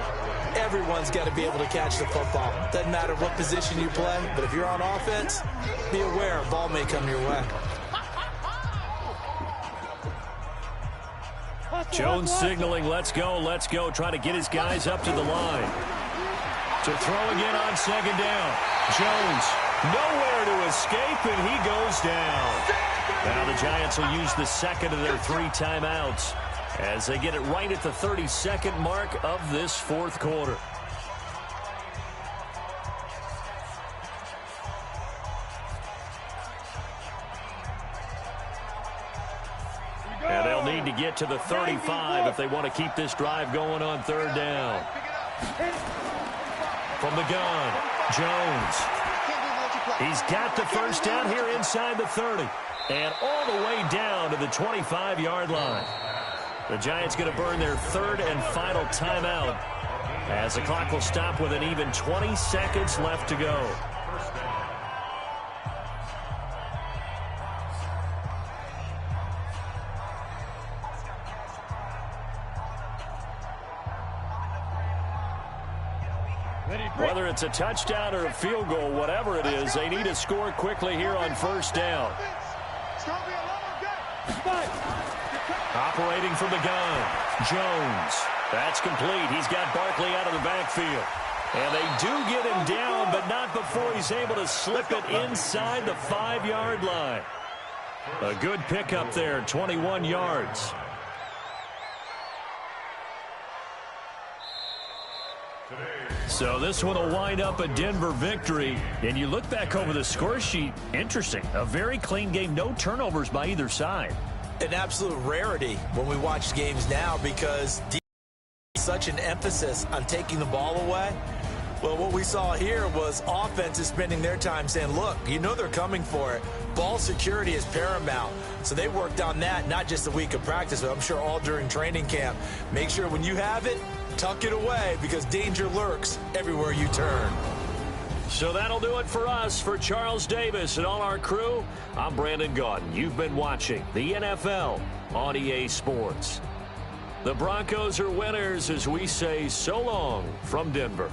Everyone's got to be able to catch the football. Doesn't matter what position you play, but if you're on offense, be aware a ball may come your way. Jones signaling, let's go, trying to get his guys up to the line. To throw again on second down. Jones, nowhere to escape, and he goes down. Now the Giants will use the second of their 3 timeouts as they get it right at the 32nd mark of this fourth quarter. And they'll need to get to the 35 if they want to keep this drive going on third down. From the gun, Jones. He's got the first down here inside the 30. And all the way down to the 25-yard line. The Giants going to burn their third and final timeout as the clock will stop with an even 20 seconds left to go. Whether it's a touchdown or a field goal, whatever it is, they need to score quickly here on first down. Operating from the gun, Jones. That's complete. He's got Barkley out of the backfield. And they do get him down, but not before he's able to slip it inside the 5-yard line. A good pickup there, 21 yards. So this one will wind up a Denver victory. And you look back over the score sheet, interesting. A very clean game, no turnovers by either side. An absolute rarity when we watch games now because such an emphasis on taking the ball away. Well, what we saw here was offenses spending their time saying, look, you know they're coming for it. Ball security is paramount. So they worked on that not just a week of practice, but I'm sure all during training camp. Make sure when you have it, tuck it away because danger lurks everywhere you turn. So that'll do it for us. For Charles Davis and all our crew, I'm Brandon Gaudin. You've been watching the NFL on EA Sports. The Broncos are winners as we say so long from Denver.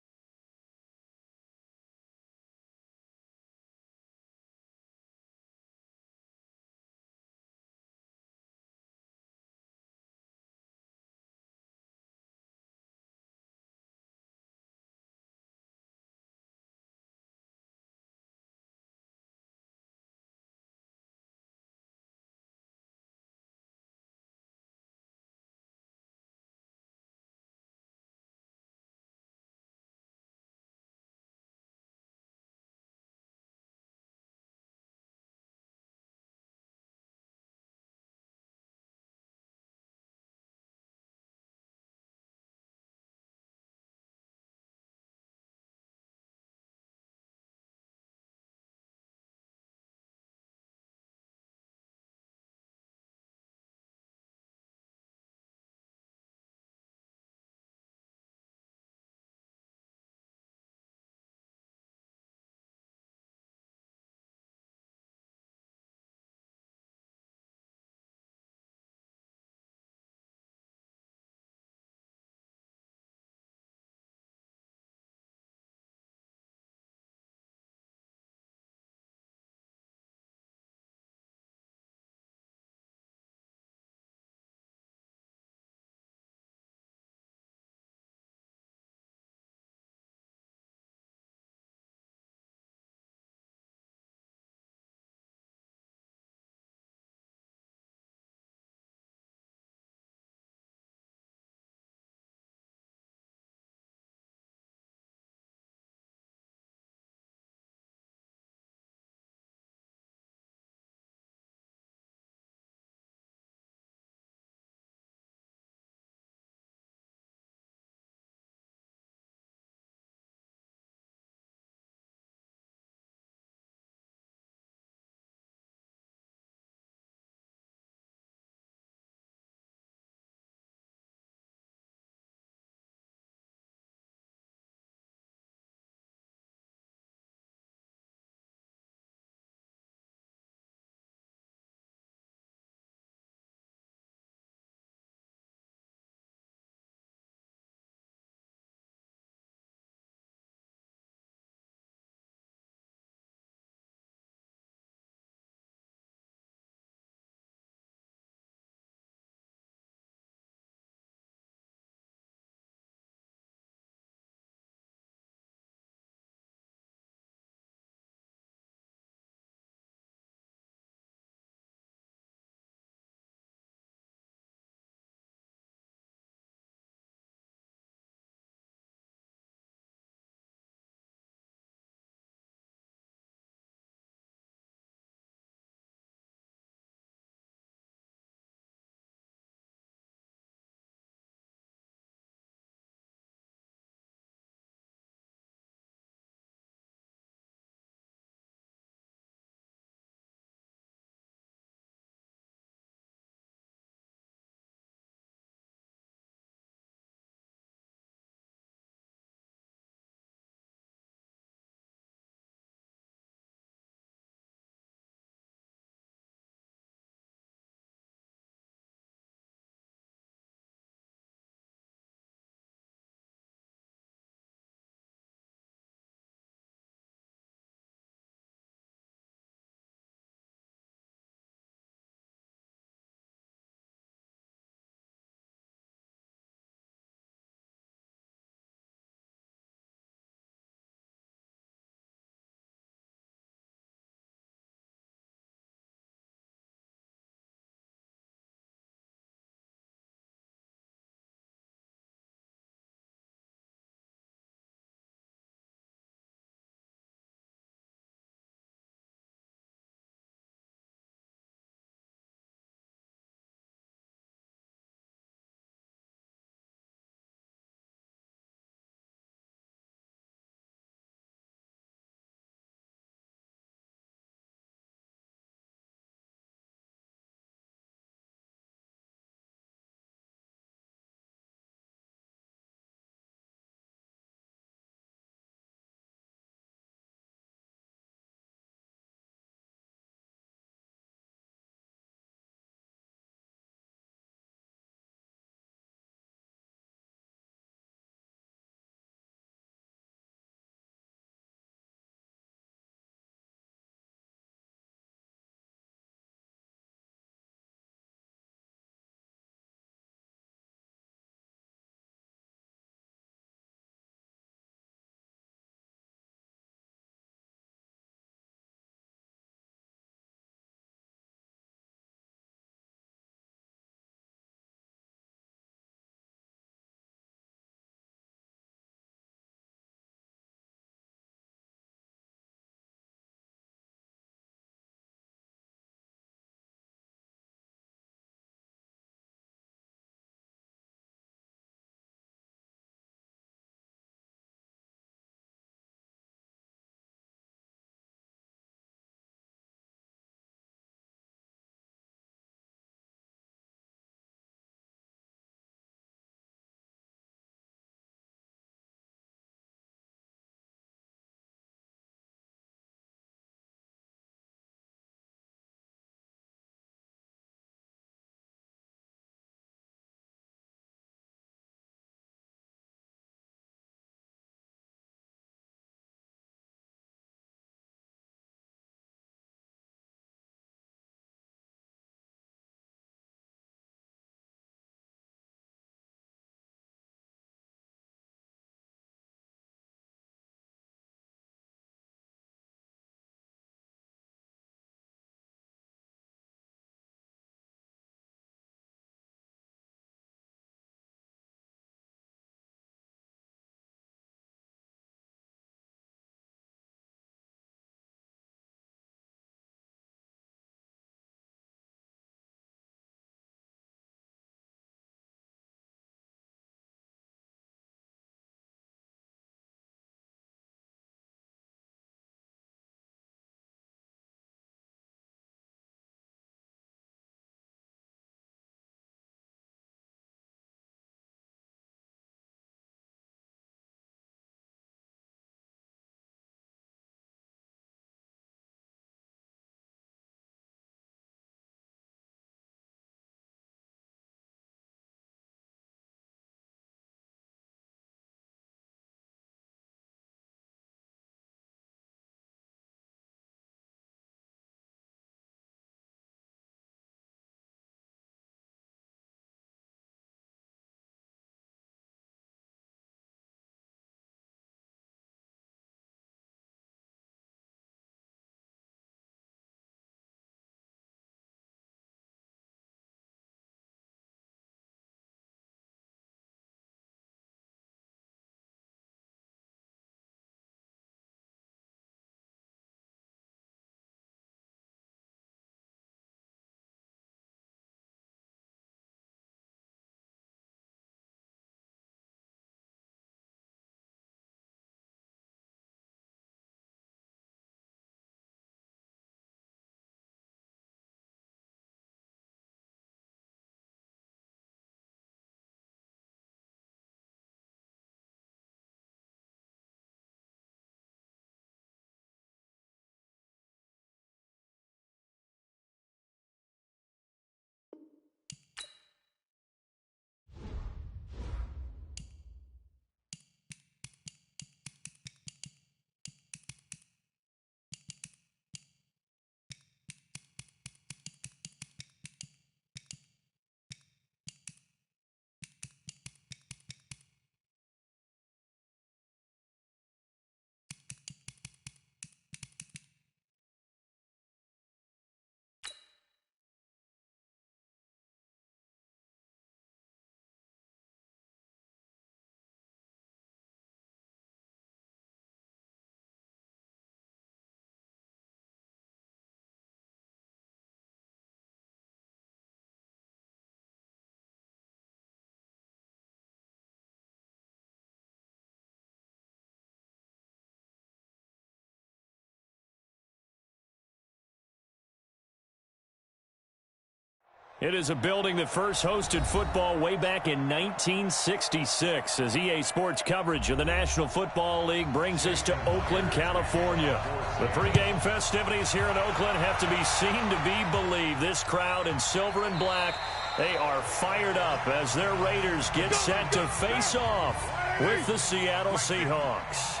It is a building that first hosted football way back in 1966 as EA Sports coverage of the National Football League brings us to Oakland, California. The pregame festivities here in Oakland have to be seen to be believed. This crowd in silver and black, they are fired up as their Raiders get set to face off with the Seattle Seahawks.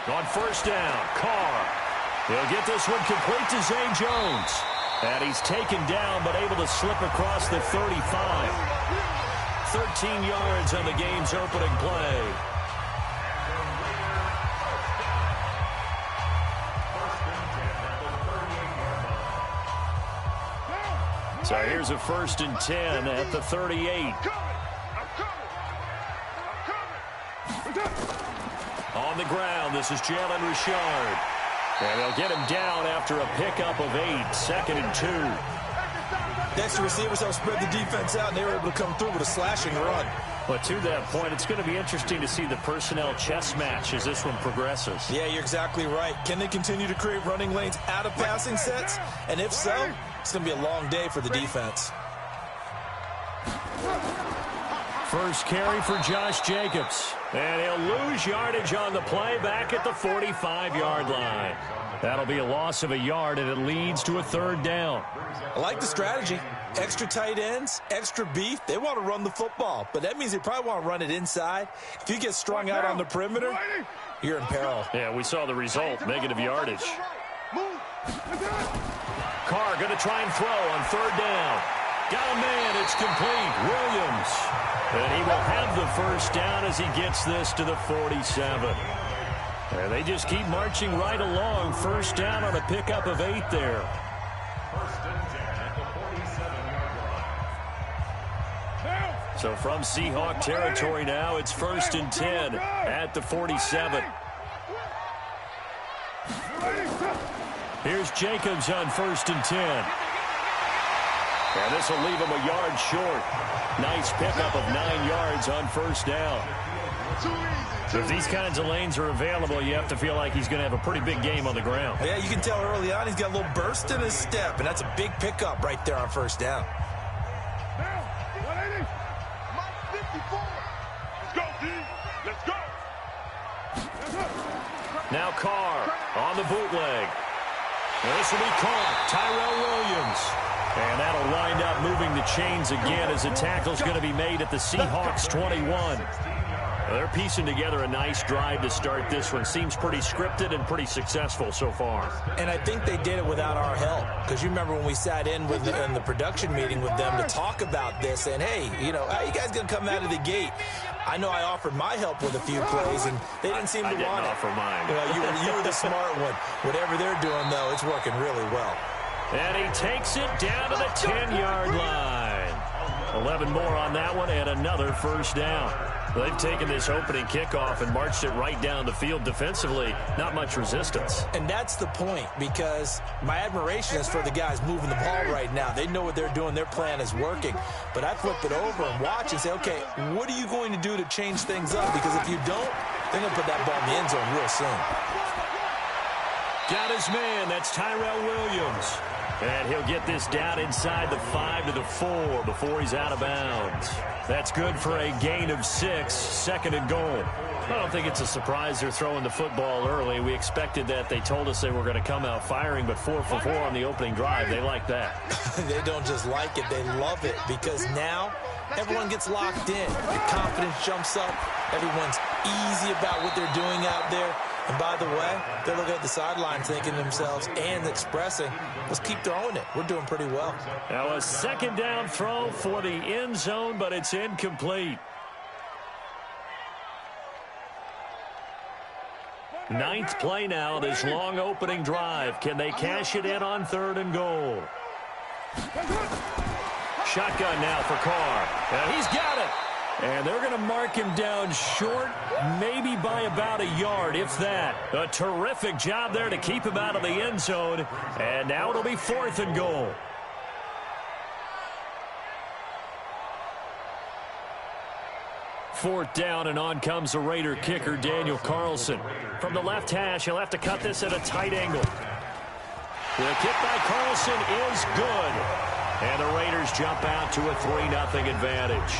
On first down, Carr. He'll get this one complete to Zay Jones. And he's taken down but able to slip across the 35. 13 yards on the game's opening play. So here's a 1st and 10 at the 38. On the ground, this is Jalen Richard. And they'll get him down after a pickup of 8, 2nd and 2. The extra receivers helped spread the defense out, and they were able to come through with a slashing run. But to that point, it's going to be interesting to see the personnel chess match as this one progresses. Yeah, you're exactly right. Can they continue to create running lanes out of passing sets? And if so, it's going to be a long day for the defense. First carry for Josh Jacobs. And he'll lose yardage on the play back at the 45-yard line. That'll be a loss of a yard, and it leads to a 3rd down. I like the strategy. Extra tight ends, extra beef. They want to run the football, but that means they probably want to run it inside. If you get strung out on the perimeter, you're in peril. Yeah, we saw the result, negative yardage. Carr going to try and throw on 3rd down. Got a man, it's complete. Williams. And he will have the 1st down as he gets this to the 47. And they just keep marching right along. 1st down on a pickup of 8 there. 1st and 10 at the 47-yard line. So from Seahawk territory now, it's 1st and 10 at the 47. Here's Jacobs on 1st and 10. And this will leave him a yard short. Nice pickup of 9 yards on 1st down. If these kinds of lanes are available, you have to feel like he's going to have a pretty big game on the ground. Yeah, you can tell early on he's got a little burst in his step, and that's a big pickup right there on 1st down. Now Carr on the bootleg. And this will be caught. Tyrell Williams. And that'll wind up moving the chains again as the tackle's going to be made at the Seahawks 21. Well, they're piecing together a nice drive to start this one. Seems pretty scripted and pretty successful so far. And I think they did it without our help. Because you remember when we sat in with in the production meeting with them to talk about this, and hey, you know, how you guys going to come out of the gate? I know I offered my help with a few plays, and they didn't seem to want it. I didn't offer mine. You know, you were the smart one. Whatever they're doing, though, it's working really well. And he takes it down to the 10-yard line. 11 more on that one and another 1st down. They've taken this opening kickoff and marched it right down the field defensively. Not much resistance. And that's the point, because my admiration is for the guys moving the ball right now. They know what they're doing. Their plan is working. But I flip it over and watch and say, okay, what are you going to do to change things up? Because if you don't, they're going to put that ball in the end zone real soon. Got his man. That's Tyrell Williams. And he'll get this down inside the 5 to the 4 before he's out of bounds. That's good for a gain of 6, 2nd and goal. I don't think it's a surprise they're throwing the football early. We expected that. They told us they were going to come out firing, but 4 for 4 on the opening drive. They like that. They don't just like it, they love it, because now everyone gets locked in. The confidence jumps up. Everyone's easy about what they're doing out there. And by the way, they're looking at the sideline thinking to themselves and expressing, let's keep throwing it. We're doing pretty well. Now a 2nd down throw for the end zone, but it's incomplete. 9th play now, this long opening drive. Can they cash it in on 3rd and goal? Shotgun now for Carr. And he's got it. And they're going to mark him down short, maybe by about a yard, if that. A terrific job there to keep him out of the end zone. And now it'll be 4th and goal. Fourth down, and on comes the Raider kicker, Daniel Carlson. From the left hash, he'll have to cut this at a tight angle. The kick by Carlson is good. And the Raiders jump out to a 3-0 advantage.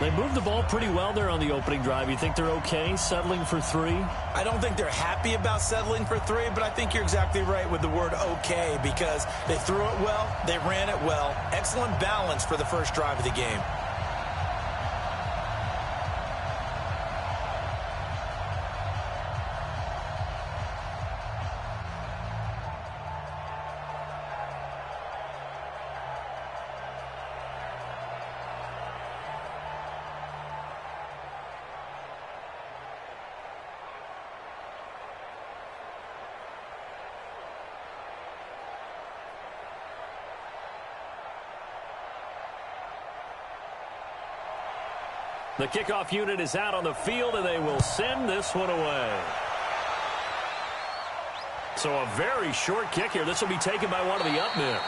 They moved the ball pretty well there on the opening drive. You think they're okay settling for 3? I don't think they're happy about settling for 3, but I think you're exactly right with the word okay, because they threw it well, they ran it well. Excellent balance for the first drive of the game. The kickoff unit is out on the field, and they will send this one away. So a very short kick here. This will be taken by one of the up men.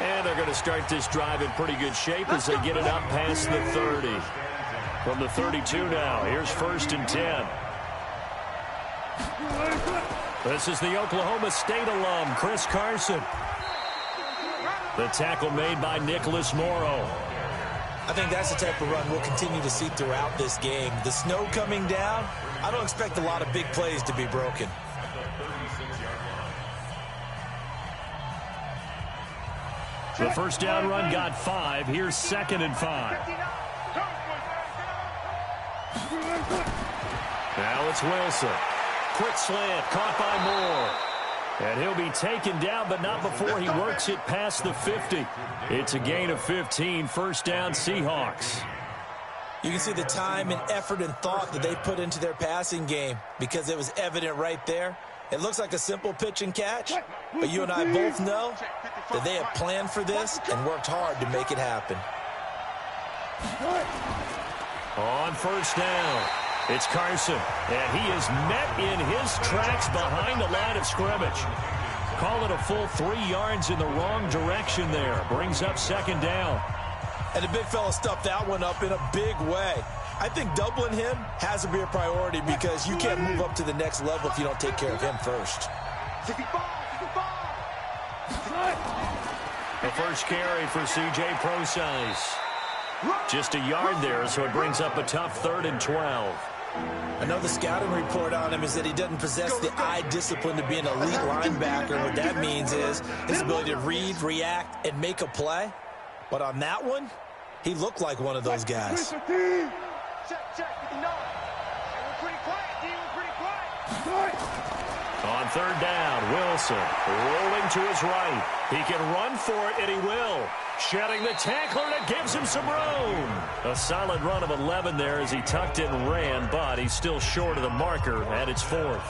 And they're going to start this drive in pretty good shape as they get it up past the 30. From the 32 now, here's 1st and 10. This is the Oklahoma State alum, Chris Carson. The tackle made by Nicholas Morrow. I think that's the type of run we'll continue to see throughout this game. The snow coming down, I don't expect a lot of big plays to be broken. The first down run got 5. Here's 2nd and 5. Now it's Wilson. Quick slant, caught by Moore. And he'll be taken down, but not before he works it past the 50. It's a gain of 15, first down Seahawks. You can see the time and effort and thought that they put into their passing game because it was evident right there. It looks like a simple pitch and catch, but you and I both know that they have planned for this and worked hard to make it happen. On first down, it's Carson, and he is met in his tracks behind the line of scrimmage. Call it a full 3 yards in the wrong direction there. Brings up 2nd down. And the big fella stuffed that one up in a big way. I think doubling him has to be a priority because you can't move up to the next level if you don't take care of him first. The first carry for C.J. Prosise. Just a yard there, so it brings up a tough 3rd and 12. I know the scouting report on him is that he doesn't possess the eye discipline to be an elite linebacker. What that means is his ability to read, react, and make a play. But on that one, he looked like one of those guys. On 3rd down, Wilson rolling to his right. He can run for it, and he will. Shedding the tackler, and it gives him some room. A solid run of 11 there as he tucked it and ran, but he's still short of the marker, and it's 4th.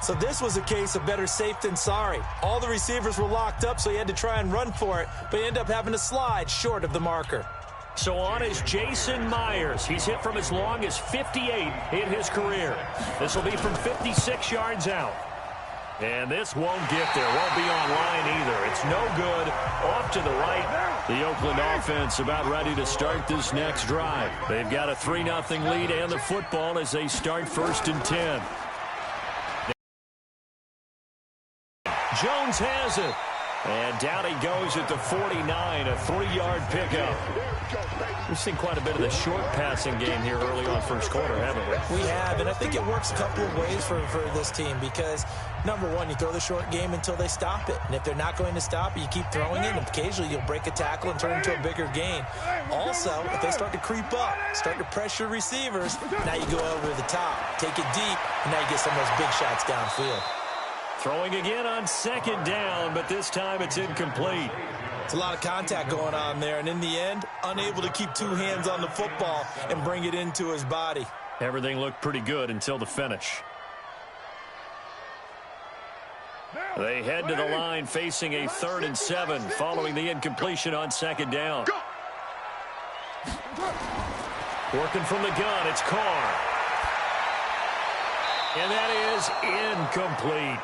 So this was a case of better safe than sorry. All the receivers were locked up, so he had to try and run for it, but he ended up having to slide short of the marker. So on is Jason Myers. He's hit from as long as 58 in his career. This will be from 56 yards out. And this won't get there. Won't be on line either. It's no good. Off to the right. The Oakland offense about ready to start this next drive. They've got a 3-0 lead and the football as they start 1st and 10. Jones has it. And down he goes at the 49, a 3-yard pickup. We've seen quite a bit of the short passing game here early on first quarter, haven't we? We have, and I think it works a couple of ways for this team because, number one, you throw the short game until they stop it. And if they're not going to stop it, you keep throwing it, and occasionally you'll break a tackle and turn it into a bigger gain. Also, if they start to creep up, start to pressure receivers, now you go over the top, take it deep, and now you get some of those big shots downfield. Throwing again on 2nd down, but this time it's incomplete. It's a lot of contact going on there, and in the end, unable to keep 2 hands on the football and bring it into his body. Everything looked pretty good until the finish. They head to the line facing a 3rd and 7 following the incompletion on 2nd down. Working from the gun, it's Carr. And that is incomplete.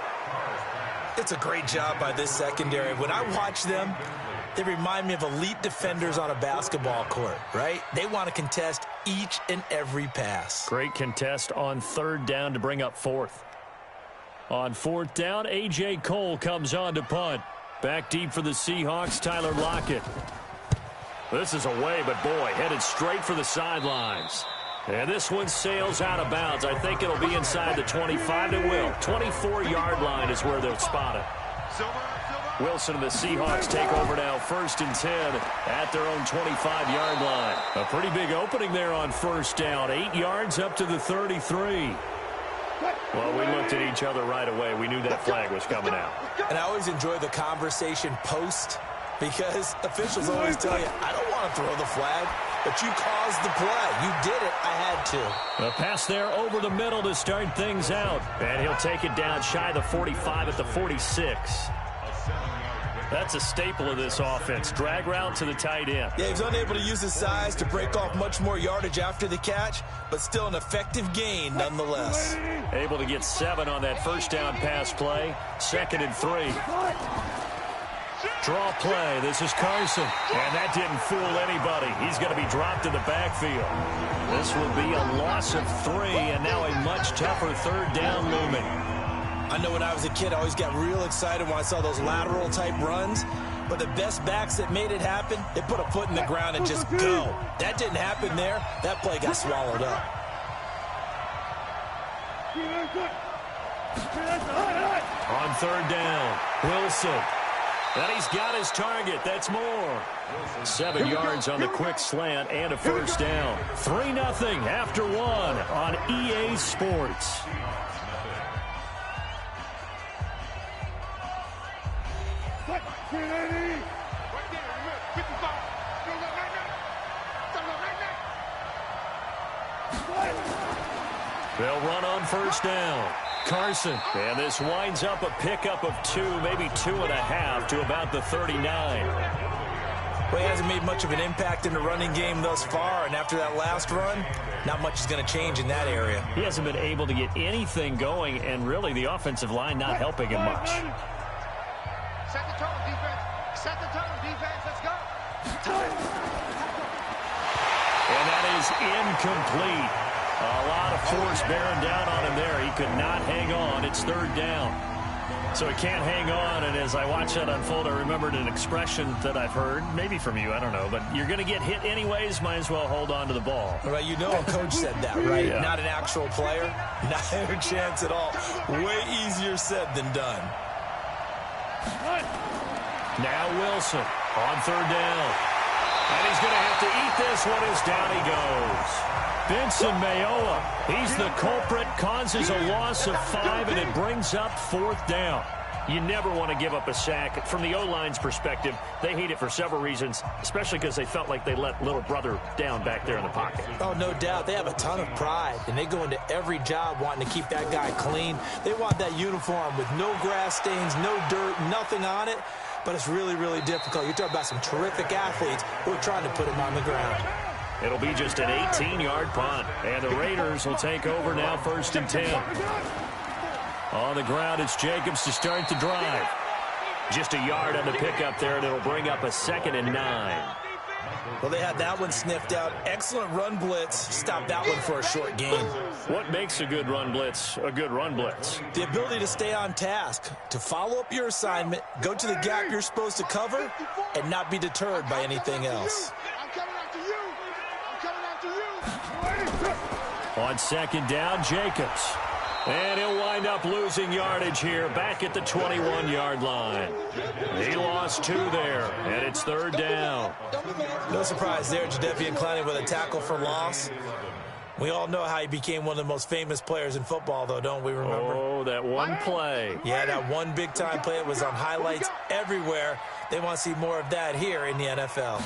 It's a great job by this secondary. When I watch them, they remind me of elite defenders on a basketball court, right? They want to contest each and every pass. Great contest on 3rd down to bring up 4th. On fourth down, A.J. Cole comes on to punt. Back deep for the Seahawks, Tyler Lockett. This is away, but boy, headed straight for the sidelines. And this one sails out of bounds. I think it'll be inside the 25. It will. 24-yard line is where they'll spot it. Wilson and the Seahawks take over now, 1st and 10 at their own 25-yard line. A pretty big opening there on first down. 8 yards up to the 33. Well, we looked at each other right away. We knew that flag was coming out. And I always enjoy the conversation post, because officials always tell you, I don't want to throw the flag, but you caused the play. You did it. I had to. A pass there over the middle to start things out. And he'll take it down shy of the 45 at the 46. That's a staple of this offense. Drag route to the tight end. Yeah, he was unable to use his size to break off much more yardage after the catch, but still an effective gain nonetheless. Able to get 7 on that first down pass play. 2nd and 3. Draw play. This is Carson. And that didn't fool anybody. He's going to be dropped in the backfield. This will be a loss of 3, and now a much tougher 3rd down looming. I know when I was a kid, I always got real excited when I saw those lateral-type runs. But the best backs that made it happen, they put a foot in the ground and just go. That didn't happen there. That play got swallowed up. On 3rd down, Wilson. And he's got his target. That's more. 7 yards on the quick slant and a 1st down. 3-0 after 1 on EA Sports. They'll run on 1st down. Carson. And this winds up a pickup of 2, maybe 2.5 to about the 39. Well, he hasn't made much of an impact in the running game thus far, and after that last run, not much is going to change in that area. He hasn't been able to get anything going, and really the offensive line not helping him much. Set the tone, defense. Set the tone, defense. Let's go. And that is incomplete. A lot of force bearing down on him there. He could not hang on. It's 3rd down. So he can't hang on, and as I watch that unfold, I remembered an expression that I've heard, maybe from you, I don't know, but you're going to get hit anyways, might as well hold on to the ball. Right, you know a coach said that, right? Yeah. Not an actual player. Not a chance at all. Way easier said than done. Now Wilson on 3rd down. And he's going to have to eat this one as down he goes. Vincent Mayowa, he's the culprit, causes a loss of 5, and it brings up 4th down. You never want to give up a sack. From the O-line's perspective, they hate it for several reasons, especially because they felt like they let little brother down back there in the pocket. Oh, no doubt. They have a ton of pride, and they go into every job wanting to keep that guy clean. They want that uniform with no grass stains, no dirt, nothing on it. But it's really, really difficult. You're talking about some terrific athletes who are trying to put him on the ground. It'll be just an 18-yard punt, and the Raiders will take over now, 1st and 10. On the ground, it's Jacobs to start the drive. Just a yard on the pickup there, and it'll bring up a 2nd and 9. Well, they had that one sniffed out. Excellent run blitz. Stop that one for a short gain. What makes a good run blitz a good run blitz? The ability to stay on task, to follow up your assignment, go to the gap you're supposed to cover, and not be deterred by anything else. I'm coming after you. I'm coming after you. On 2nd down, Jacobs. And he'll wind up losing yardage here back at the 21-yard line. He lost 2 there, and it's 3rd down. No surprise there, Jadeveon Clowney with a tackle for loss. We all know how he became one of the most famous players in football, though, don't we remember? Oh, that one play. Yeah, that one big-time play. It was on highlights everywhere. They want to see more of that here in the NFL.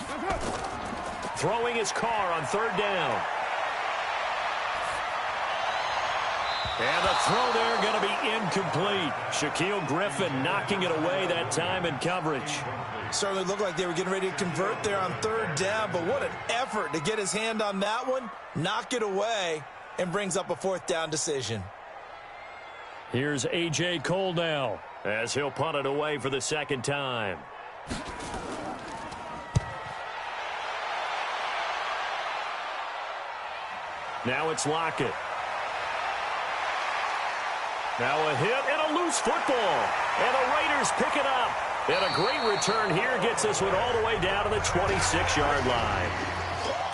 Throwing his car on 3rd down. And the throw there going to be incomplete. Shaquille Griffin knocking it away that time in coverage. Certainly looked like they were getting ready to convert there on 3rd down, but what an effort to get his hand on that one, knock it away, and brings up a 4th down decision. Here's A.J. Cole now as he'll punt it away for the 2nd time. Now it's Lockett. Now a hit and a loose football. And the Raiders pick it up. And a great return here gets this one all the way down to the 26-yard line.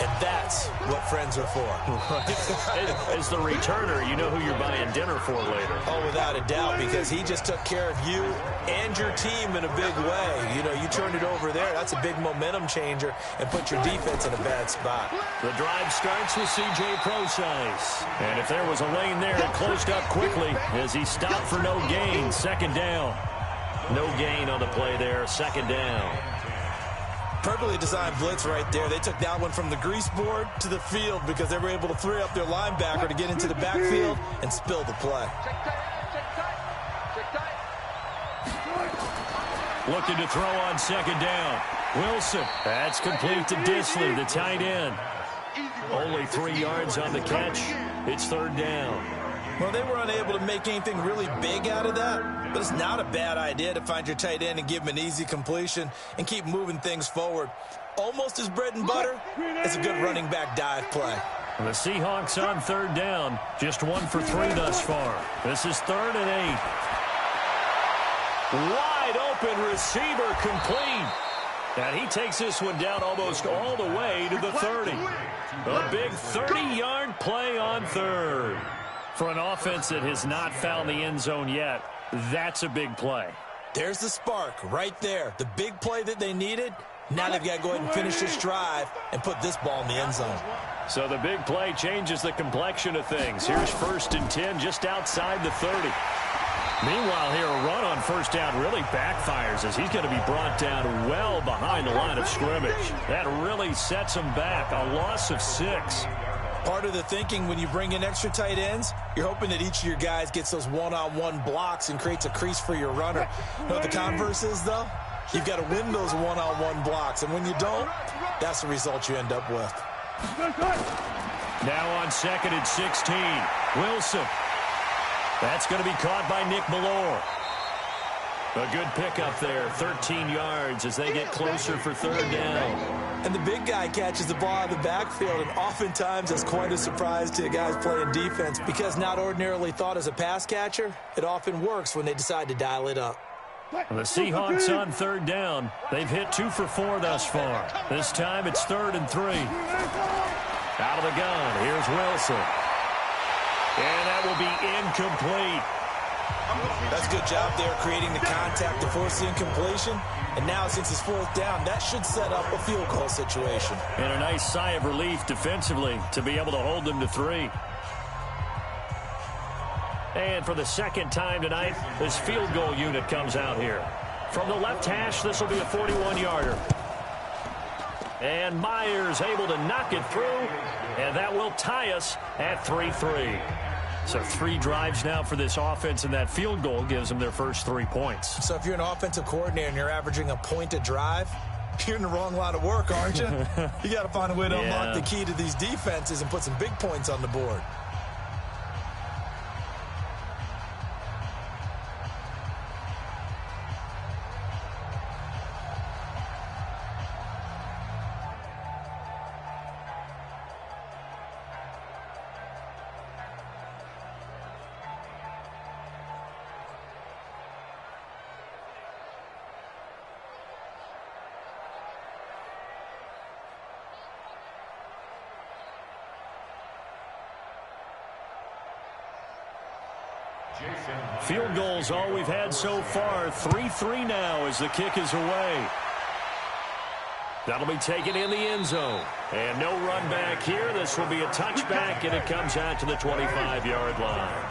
And that's what friends are for. As the returner, you know who you're buying dinner for later. Oh, without a doubt, because he just took care of you and your team in a big way. You know, you turned it over there. That's a big momentum changer and put your defense in a bad spot. The drive starts with C.J. Prosise. And if there was a lane there, it closed up quickly as he stopped for no gain. Second down. No gain on the play there. Second down. Perfectly designed blitz right there. They took that one from the grease board to the field because they were able to free up their linebacker to get into the backfield and spill the play. Looking to throw on second down. Wilson. That's complete to Dissly, the tight end. Only 3 yards on the catch. It's third down. Well, they were unable to make anything really big out of that, but it's not a bad idea to find your tight end and give him an easy completion and keep moving things forward. Almost as bread and butter as a good running back dive play. The Seahawks on third down. Just 1 for 3 thus far. This is 3rd and 8. Wide open receiver complete. And he takes this one down almost all the way to the 30. A big 30-yard play on third. For an offense that has not found the end zone yet, that's a big play. There's the spark right there. The big play that they needed. Now they've got to go ahead and finish this drive and put this ball in the end zone. So the big play changes the complexion of things. Here's 1st and 10 just outside the 30. Meanwhile here, a run on first down really backfires as he's going to be brought down well behind the line of scrimmage. That really sets him back. A loss of 6. Part of the thinking when you bring in extra tight ends, you're hoping that each of your guys gets those one-on-one blocks and creates a crease for your runner. You know what the converse is, though? You've got to win those one-on-one blocks, and when you don't, that's the result you end up with. Now on 2nd and 16, Wilson. That's going to be caught by Nick Bellore. A good pickup there, 13 yards as they get closer for third down. And the big guy catches the ball out of the backfield, and oftentimes that's quite a surprise to the guys playing defense because not ordinarily thought as a pass catcher, it often works when they decide to dial it up. The Seahawks on third down. They've hit 2 for 4 thus far. This time it's 3rd and 3. Out of the gun, here's Wilson. And that will be incomplete. That's a good job there creating the contact to force the incompletion. And now since it's 4th down, that should set up a field goal situation. And a nice sigh of relief defensively to be able to hold them to 3. And for the second time tonight, this field goal unit comes out here. From the left hash, this will be a 41-yarder. And Myers able to knock it through, and that will tie us at 3-3. So 3 drives now for this offense, and that field goal gives them their first 3 points. So if you're an offensive coordinator and you're averaging a point a drive, you're in the wrong line of work, aren't you? You got to find a way to unlock the key to these defenses and put some big points on the board. Field goals all we've had so far. 3-3 now as the kick is away. That'll be taken in the end zone. And no run back here. This will be a touchback, and it comes out to the 25-yard line.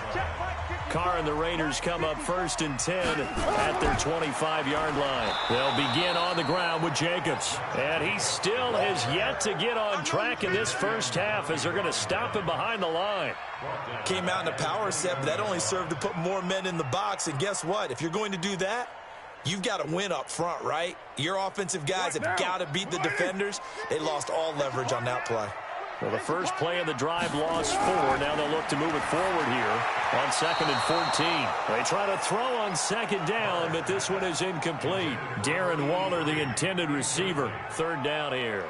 Carr and the Raiders come up 1st and 10 at their 25-yard line. They'll begin on the ground with Jacobs. And he still has yet to get on track in this first half as they're going to stop him behind the line. Came out in a power set, but that only served to put more men in the box. And guess what? If you're going to do that, you've got to win up front, right? Your offensive guys have got to beat the defenders. They lost all leverage on that play. Well, the first play of the drive lost 4. Now they'll look to move it forward here on 2nd and 14. They try to throw on second down, but this one is incomplete. Darren Waller, the intended receiver. Third down here.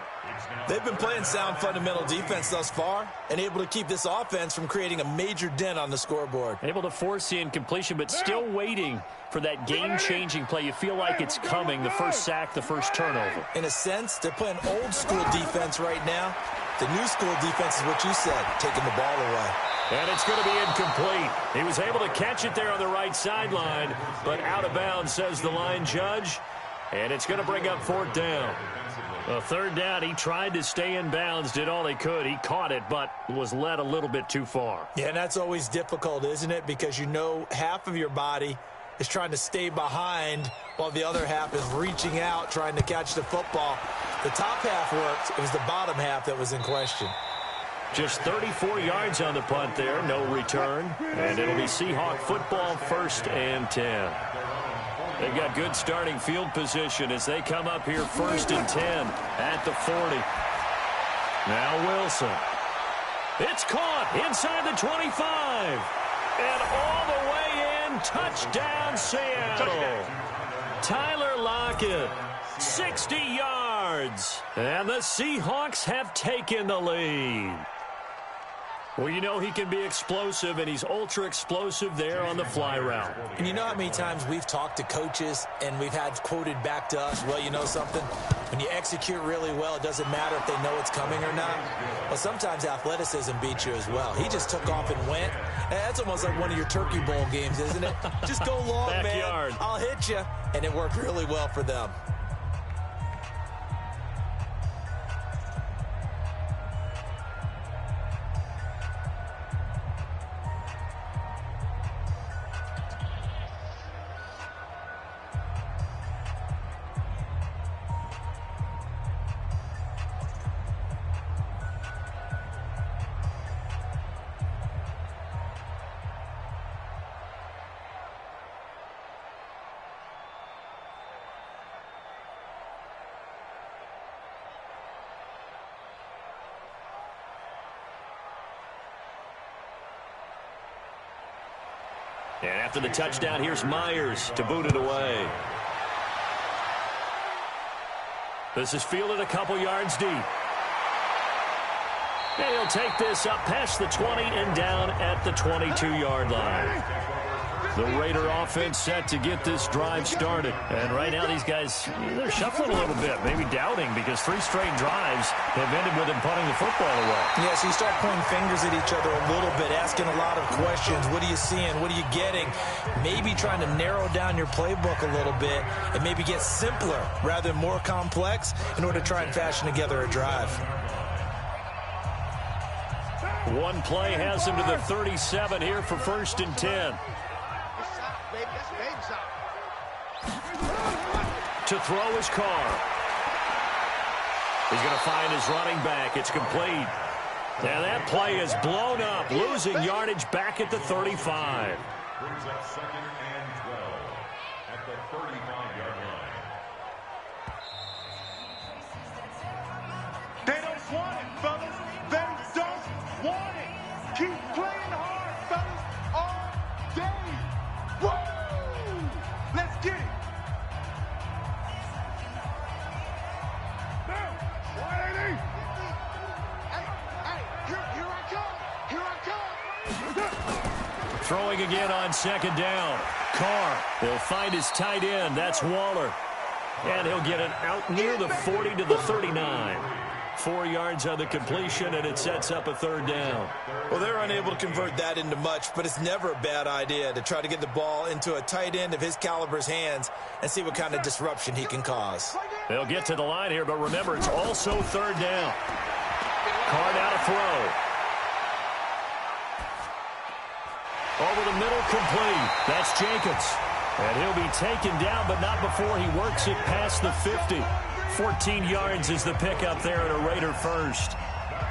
They've been playing sound fundamental defense thus far and able to keep this offense from creating a major dent on the scoreboard. Able to force the incompletion, but still waiting for that game-changing play. You feel like it's coming, the first sack, the first turnover. In a sense, they're playing old-school defense right now. The new-school defense is what you said, taking the ball away. And it's going to be incomplete. He was able to catch it there on the right sideline, but out of bounds, says the line judge. And it's going to bring up 4th down. Well, 3rd down, he tried to stay in bounds, did all he could. He caught it, but was led a little bit too far. Yeah, and that's always difficult, isn't it? Because you know half of your body is trying to stay behind while the other half is reaching out, trying to catch the football. The top half worked. It was the bottom half that was in question. Just 34 yards on the punt there, no return. And it'll be Seahawk football, 1st and 10. They've got good starting field position as they come up here 1st and 10 at the 40. Now Wilson. It's caught inside the 25. And all the way in, touchdown Seattle. Tyler Lockett, 60 yards. And the Seahawks have taken the lead. Well, you know he can be explosive, and he's ultra-explosive there on the fly route. And you know how many times we've talked to coaches and we've had quoted back to us, well, you know something? When you execute really well, it doesn't matter if they know it's coming or not. Well, sometimes athleticism beats you as well. He just took off and went. That's almost like one of your Turkey Bowl games, isn't it? Just go long, Backyard. man. I'll hit you. And it worked really well for them. And after the touchdown, here's Myers to boot it away. This is fielded a couple yards deep. And he'll take this up past the 20 and down at the 22-yard line. The Raider offense set to get this drive started. And right now these guys, they're shuffling a little bit, maybe doubting, because 3 straight drives have ended with them punting the football away. Yeah, so you start pointing fingers at each other a little bit, asking a lot of questions. What are you seeing? What are you getting? Maybe trying to narrow down your playbook a little bit and maybe get simpler rather than more complex in order to try and fashion together a drive. One play has him to the 37 here for 1st and 10. To throw his car. He's going to find his running back. It's complete. And that play is blown up, losing yardage back at the 35. Brings up 2nd and 12 at the 35-yard line. They don't want it, fellas. They don't want it. Keep playing hard, fellas, all day. Woo! Let's get it. Now, 180. Hey, here I come. Here I come. Throwing again on 2nd down. Carr, he'll find his tight end. That's Waller. And he'll get it out near the 40 to the 39. 4 yards on the completion, and it sets up a 3rd down. Well, they're unable to convert that into much, but it's never a bad idea to try to get the ball into a tight end of his caliber's hands and see what kind of disruption he can cause. They'll get to the line here, but remember, it's also 3rd down. Carr now to throw. Over the middle, complete. That's Jacobs. And he'll be taken down, but not before he works it past the 50. 14 yards is the pickup there at a Raider first.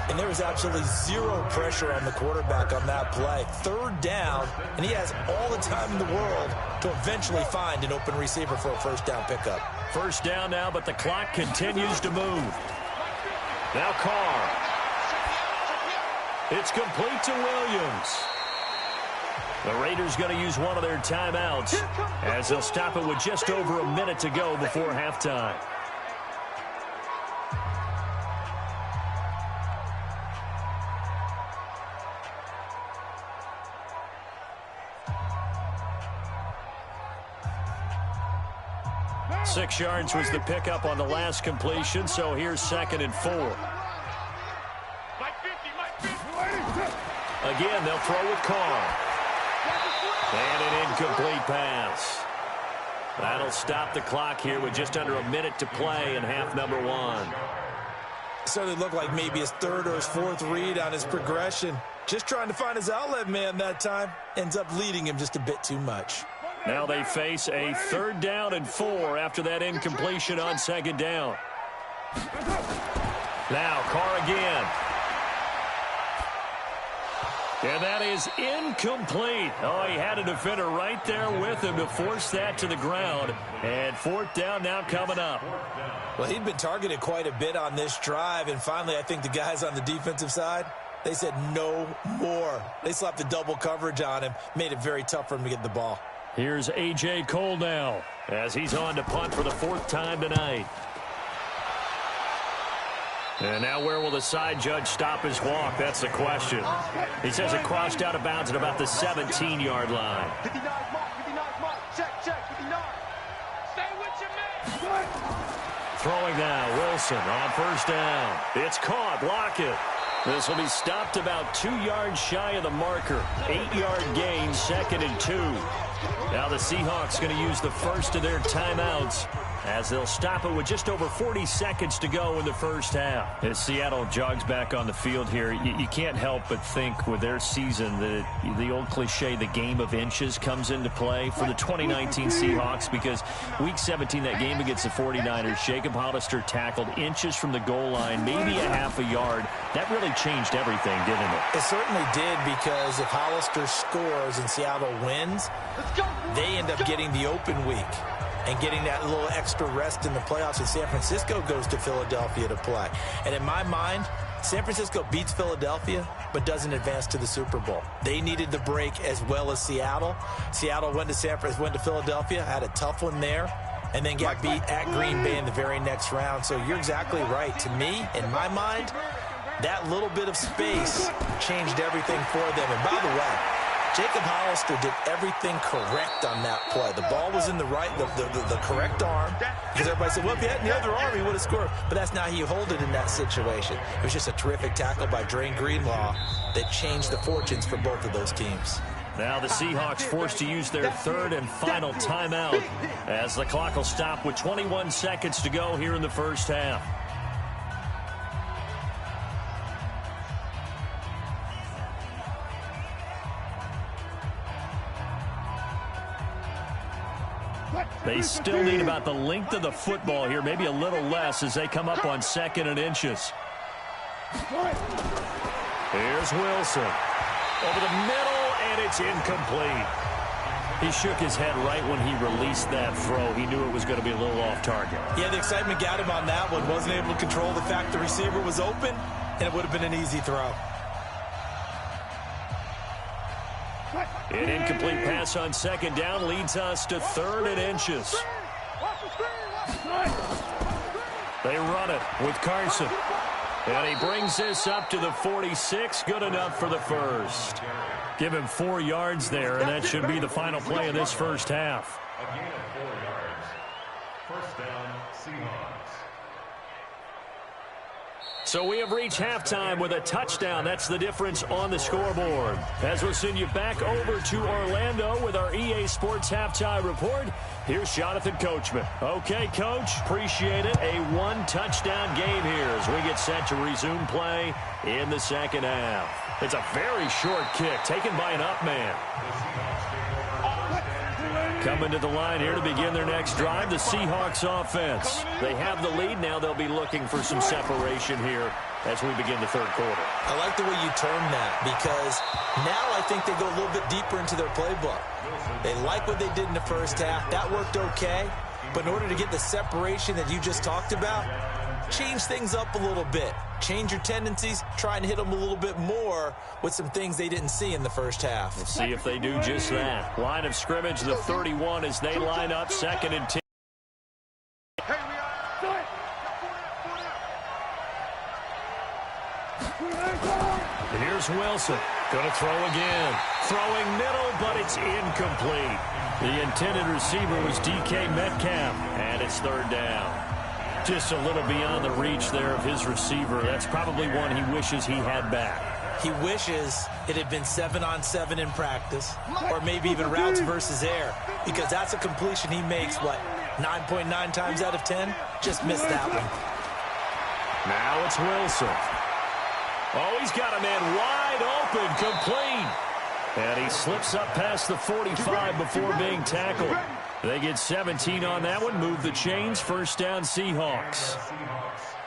And there was absolutely zero pressure on the quarterback on that play. 3rd down, and he has all the time in the world to eventually find an open receiver for a 1st down pickup. 1st down now, but the clock continues to move. Now Carr. It's complete to Williams. The Raiders going to use one of their timeouts as they'll stop it with just over a minute to go before halftime. 6 yards was the pickup on the last completion, so here's 2nd and 4. Again, they'll throw with Carr. And an incomplete pass. That'll stop the clock here with just under a minute to play in half number 1. Certainly looked like maybe his 3rd or his 4th read on his progression. Just trying to find his outlet man that time. Ends up leading him just a bit too much. Now they face a 3rd down and 4 after that incompletion on 2nd down. Now Carr again. And that is incomplete. Oh, he had a defender right there with him to force that to the ground. And 4th down now coming up. Well, he'd been targeted quite a bit on this drive, and finally I think the guys on the defensive side, they said no more. They slapped the double coverage on him, made it very tough for him to get the ball. Here's A.J. Cole now as he's on to punt for the 4th time tonight. And now where will the side judge stop his walk? That's the question. He says it crossed out of bounds at about the 17-yard line. 59 mark, 59 mark. Check, 59. Stay with your man. Throwing now, Wilson on 1st down. It's caught, Lockett. This will be stopped about 2 yards shy of the marker. 8-yard gain, 2nd and 2. Now the Seahawks going to use the first of their timeouts as they'll stop it with just over 40 seconds to go in the first half. As Seattle jogs back on the field here, you can't help but think with their season that the old cliche, the game of inches, comes into play for the 2019 Seahawks, because Week 17, that game against the 49ers, Jacob Hollister tackled inches from the goal line, maybe a half a yard. That really changed everything, didn't it? It certainly did, because if Hollister scores and Seattle wins, they end up getting the open week and getting that little extra rest in the playoffs, and San Francisco goes to Philadelphia to play. And in my mind, San Francisco beats Philadelphia but doesn't advance to the Super Bowl. They needed the break as well as Seattle. Seattle went to Philadelphia, had a tough one there, and then got beat at Green Bay in the very next round. So you're exactly right. To me, in my mind, that little bit of space changed everything for them. And by the way, Jacob Hollister did everything correct on that play. The ball was in the correct arm, because everybody said, well, if he had the other arm, he would have scored. But that's not how you hold it in that situation. It was just a terrific tackle by Drain Greenlaw that changed the fortunes for both of those teams. Now the Seahawks forced to use their 3rd and final timeout as the clock will stop with 21 seconds to go here in the first half. They still need about the length of the football here, maybe a little less as they come up on 2nd and inches. Here's Wilson. Over the middle, and it's incomplete. He shook his head right when he released that throw. He knew it was going to be a little off target. Yeah, the excitement got him on that one. Wasn't able to control the fact the receiver was open, and it would have been an easy throw. An incomplete pass on 2nd down leads us to 3rd and inches. They run it with Carson. And he brings this up to the 46. Good enough for the first. Give him 4 yards there, and that should be the final play of this first half. A gain of 4 yards. First down, Seahawks. So we have reached halftime with a touchdown. That's the difference on the scoreboard. As we'll send you back over to Orlando with our EA Sports Halftime Report, here's Jonathan Coachman. Okay, Coach, appreciate it. A 1-touchdown game here as we get set to resume play in the second half. It's a very short kick taken by an up man. Coming to the line here to begin their next drive, the Seahawks offense. They have the lead. Now they'll be looking for some separation here as we begin the third quarter. I like the way you term that, because now I think they go a little bit deeper into their playbook. They like what they did in the first half. That worked okay. But in order to get the separation that you just talked about, change things up a little bit. Change your tendencies, try and hit them a little bit more with some things they didn't see in the first half. Let's see if they do just that. Line of scrimmage, the 31 as they line up 2nd and 10. Here's Wilson. Going to throw again. Throwing middle, but it's incomplete. The intended receiver was DK Metcalf, and it's third down. Just a little beyond the reach there of his receiver. That's probably one he wishes he had back. He wishes it had been 7-on-7 in practice, or maybe even routes versus air, because that's a completion he makes, 9.9 times out of 10? Just missed that one. Now it's Wilson. Oh, he's got a man wide open, complete. And he slips up past the 45 before being tackled. They get 17 on that one, move the chains, first down Seahawks.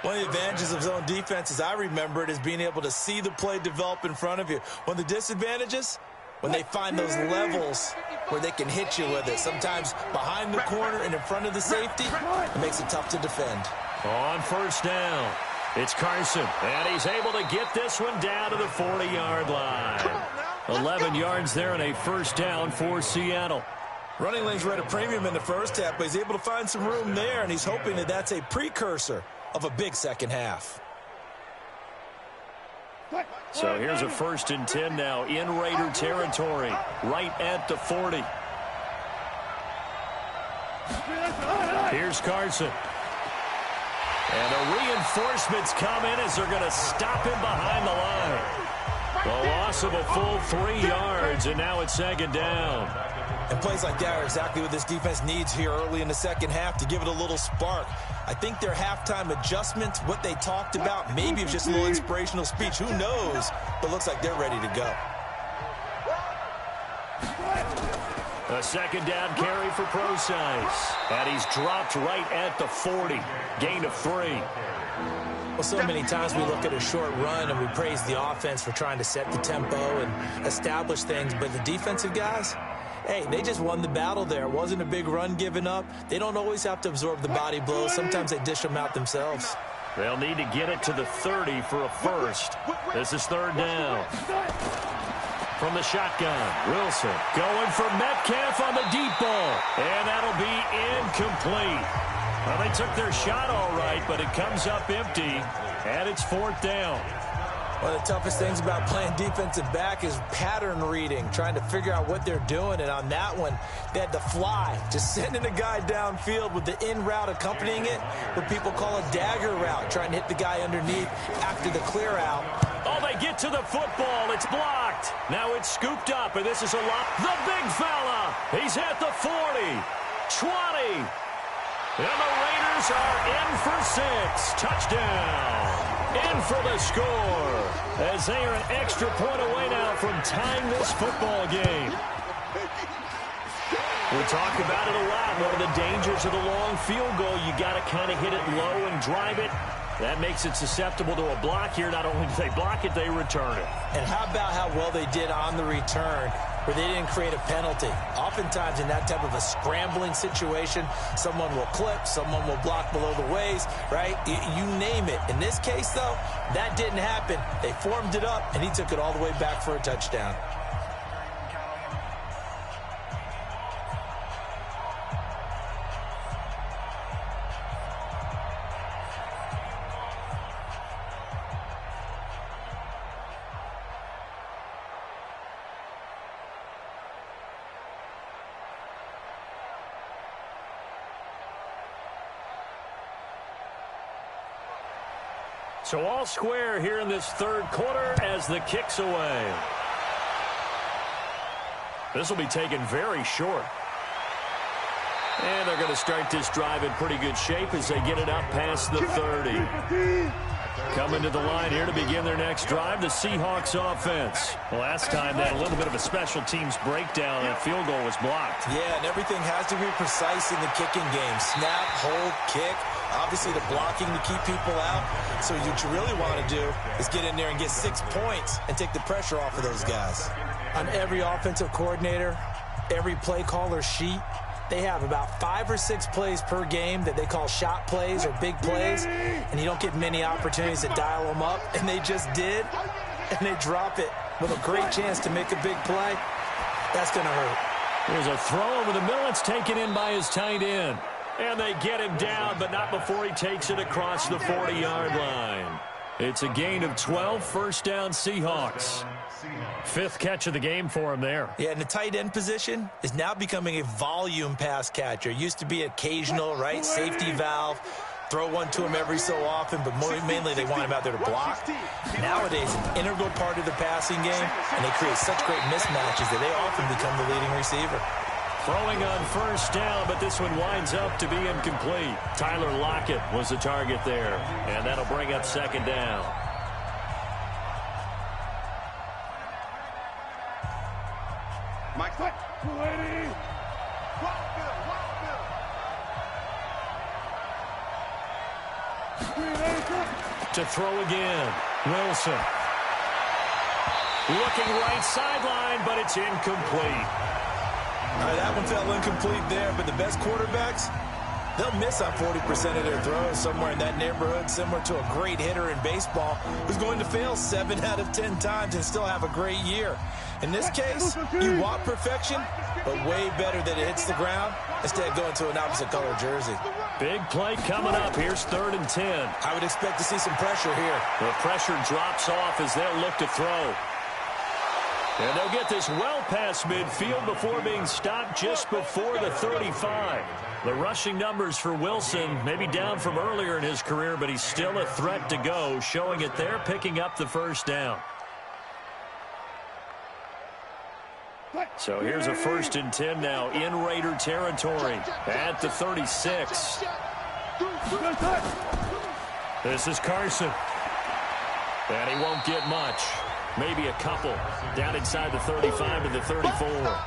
One of the advantages of zone defense, as I remember it, is being able to see the play develop in front of you. One of the disadvantages, when they find those levels where they can hit you with it, sometimes behind the corner and in front of the safety, it makes it tough to defend. On first down, it's Carson, and he's able to get this one down to the 40-yard line. 11 yards there and a first down for Seattle. Running lanes were at a premium in the first half, but he's able to find some room there, and he's hoping that that's a precursor of a big second half. So here's a 1st and 10 now in Raider territory, right at the 40. Here's Carson. And the reinforcements come in as they're going to stop him behind the line. The loss of a full 3 yards, and now it's second down. And plays like that are exactly what this defense needs here early in the second half to give it a little spark. I think their halftime adjustments, what they talked about, maybe it's just a little inspirational speech. Who knows? But looks like they're ready to go. A second down carry for Procise. And he's dropped right at the 40. Gain of 3. Well, so many times we look at a short run and we praise the offense for trying to set the tempo and establish things. But the defensive guys, hey, they just won the battle there. It wasn't a big run given up. They don't always have to absorb the body blows. Sometimes they dish them out themselves. They'll need to get it to the 30 for a first. This is third down. From the shotgun, Wilson going for Metcalf on the deep ball. And that'll be incomplete. Well, they took their shot all right, but it comes up empty, and it's fourth down. One of the toughest things about playing defensive back is pattern reading, trying to figure out what they're doing. And on that one, they had to fly, just sending a guy downfield with the in route accompanying it, what people call a dagger route, trying to hit the guy underneath after the clear out. Oh, they get to the football. It's blocked. Now it's scooped up, and this is a lot. The big fella. He's at the 40, 20. And the Raiders are in for 6. Touchdown. In for the score. As they are an extra point away now from tying this football game. We talk about it a lot. One of the dangers of the long field goal, you got to kind of hit it low and drive it. That makes it susceptible to a block here. Not only do they block it, they return it. And how about how well they did on the return, where they didn't create a penalty. Oftentimes in that type of a scrambling situation, someone will clip, someone will block below the waist, right? You name it. In this case, though, that didn't happen. They formed it up, and he took it all the way back for a touchdown. So all square here in this third quarter as the kick's away. This will be taken very short. And they're going to start this drive in pretty good shape as they get it up past the 30. Coming to the line here to begin their next drive, the Seahawks offense. Last time they had a little bit of a special teams breakdown and field goal was blocked. Yeah, and everything has to be precise in the kicking game. Snap, hold, kick. Obviously, the blocking to keep people out. So what you really want to do is get in there and get 6 points and take the pressure off of those guys. On every offensive coordinator, every play caller sheet, they have about 5 or 6 plays per game that they call shot plays or big plays, and you don't get many opportunities to dial them up, and they just did, and they drop it with a great chance to make a big play. That's going to hurt. There's a throw over the middle. It's taken in by his tight end. And they get him down, but not before he takes it across the 40-yard line. It's a gain of 12, first down Seahawks. Fifth catch of the game for him there. Yeah, and the tight end position is now becoming a volume pass catcher. Used to be occasional, right, safety valve. Throw one to him every so often, but mainly they want him out there to block. Nowadays, an integral part of the passing game, and they create such great mismatches that they often become the leading receiver. Throwing on first down, but this one winds up to be incomplete. Tyler Lockett was the target there, and that'll bring up second down. Mike, what? To throw again, Wilson. Looking right sideline, but it's incomplete. All right, that one fell incomplete there, but the best quarterbacks, they'll miss on 40% of their throws, somewhere in that neighborhood, similar to a great hitter in baseball who's going to fail 7 out of 10 times and still have a great year. In this case, you want perfection, but way better that it hits the ground instead of going to an opposite color jersey. Big play coming up. Here's 3rd and 10. I would expect to see some pressure here. The pressure drops off as they'll look to throw. And they'll get this well past midfield before being stopped just before the 35. The rushing numbers for Wilson maybe down from earlier in his career, but he's still a threat to go, showing it there, picking up the first down. So here's a 1st and 10 now in Raider territory at the 36. This is Carson. And he won't get much. Maybe a couple. Down inside the 35 to the 34.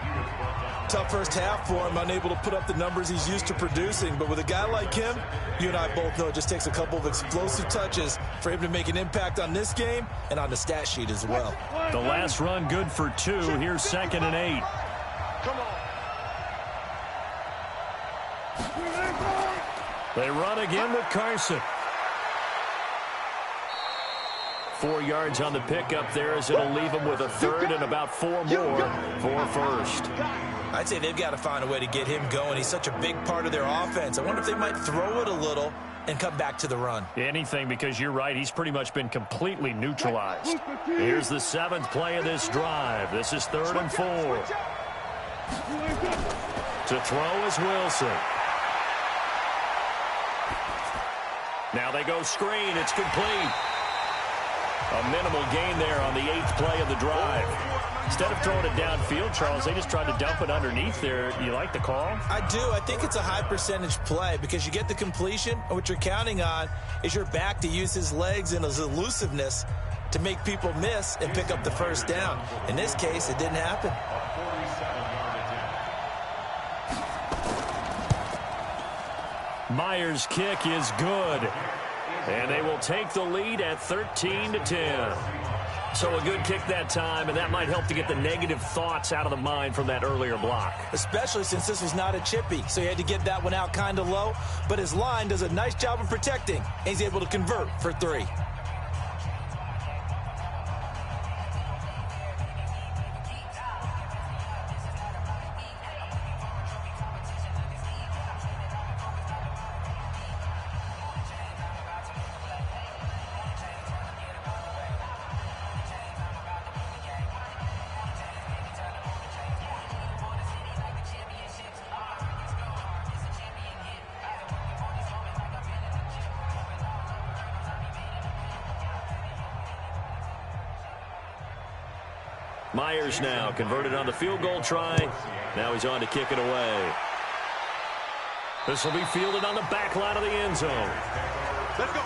Tough first half for him, unable to put up the numbers he's used to producing. But with a guy like him, you and I both know it just takes a couple of explosive touches for him to make an impact on this game and on the stat sheet as well. The last run good for 2. Here's 2nd and 8. Come on. They run again with Carson. 4 yards on the pickup there as it'll leave him with a 3rd and about 4 more for first. I'd say they've got to find a way to get him going. He's such a big part of their offense. I wonder if they might throw it a little and come back to the run. Anything, because you're right, he's pretty much been completely neutralized. Here's the 7th play of this drive. This is 3rd and 4. To throw is Wilson. Now they go screen. It's complete. A minimal gain there on the 8th play of the drive. Instead of throwing it downfield, Charles, they just tried to dump it underneath there. You like the call? I do. I think it's a high percentage play because you get the completion, and what you're counting on is your back to use his legs and his elusiveness to make people miss and pick up the first down. In this case, it didn't happen. Myers' kick is good. And they will take the lead at 13-10. So a good kick that time, and that might help to get the negative thoughts out of the mind from that earlier block. Especially since this was not a chippy, so he had to get that one out kind of low. But his line does a nice job of protecting, and he's able to convert for 3. Myers now converted on the field goal try. Now he's on to kick it away. This will be fielded on the back line of the end zone. Let's go,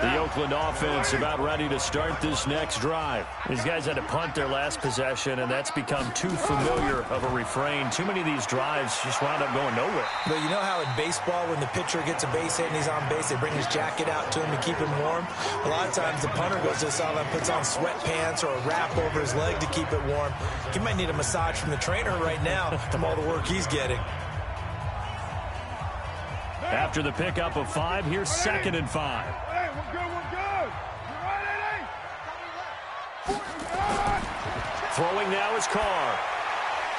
The Oakland offense about ready to start this next drive. These guys had to punt their last possession, and that's become too familiar of a refrain. Too many of these drives just wound up going nowhere. But you know how in baseball, when the pitcher gets a base hit and he's on base, they bring his jacket out to him to keep him warm? A lot of times the punter goes to the sideline, puts on sweatpants or a wrap over his leg to keep it warm. He might need a massage from the trainer right now from all the work he's getting. After the pickup of 5, here's 2nd and 5. Hey, we're good, we're good. You ready? Throwing now is Carr.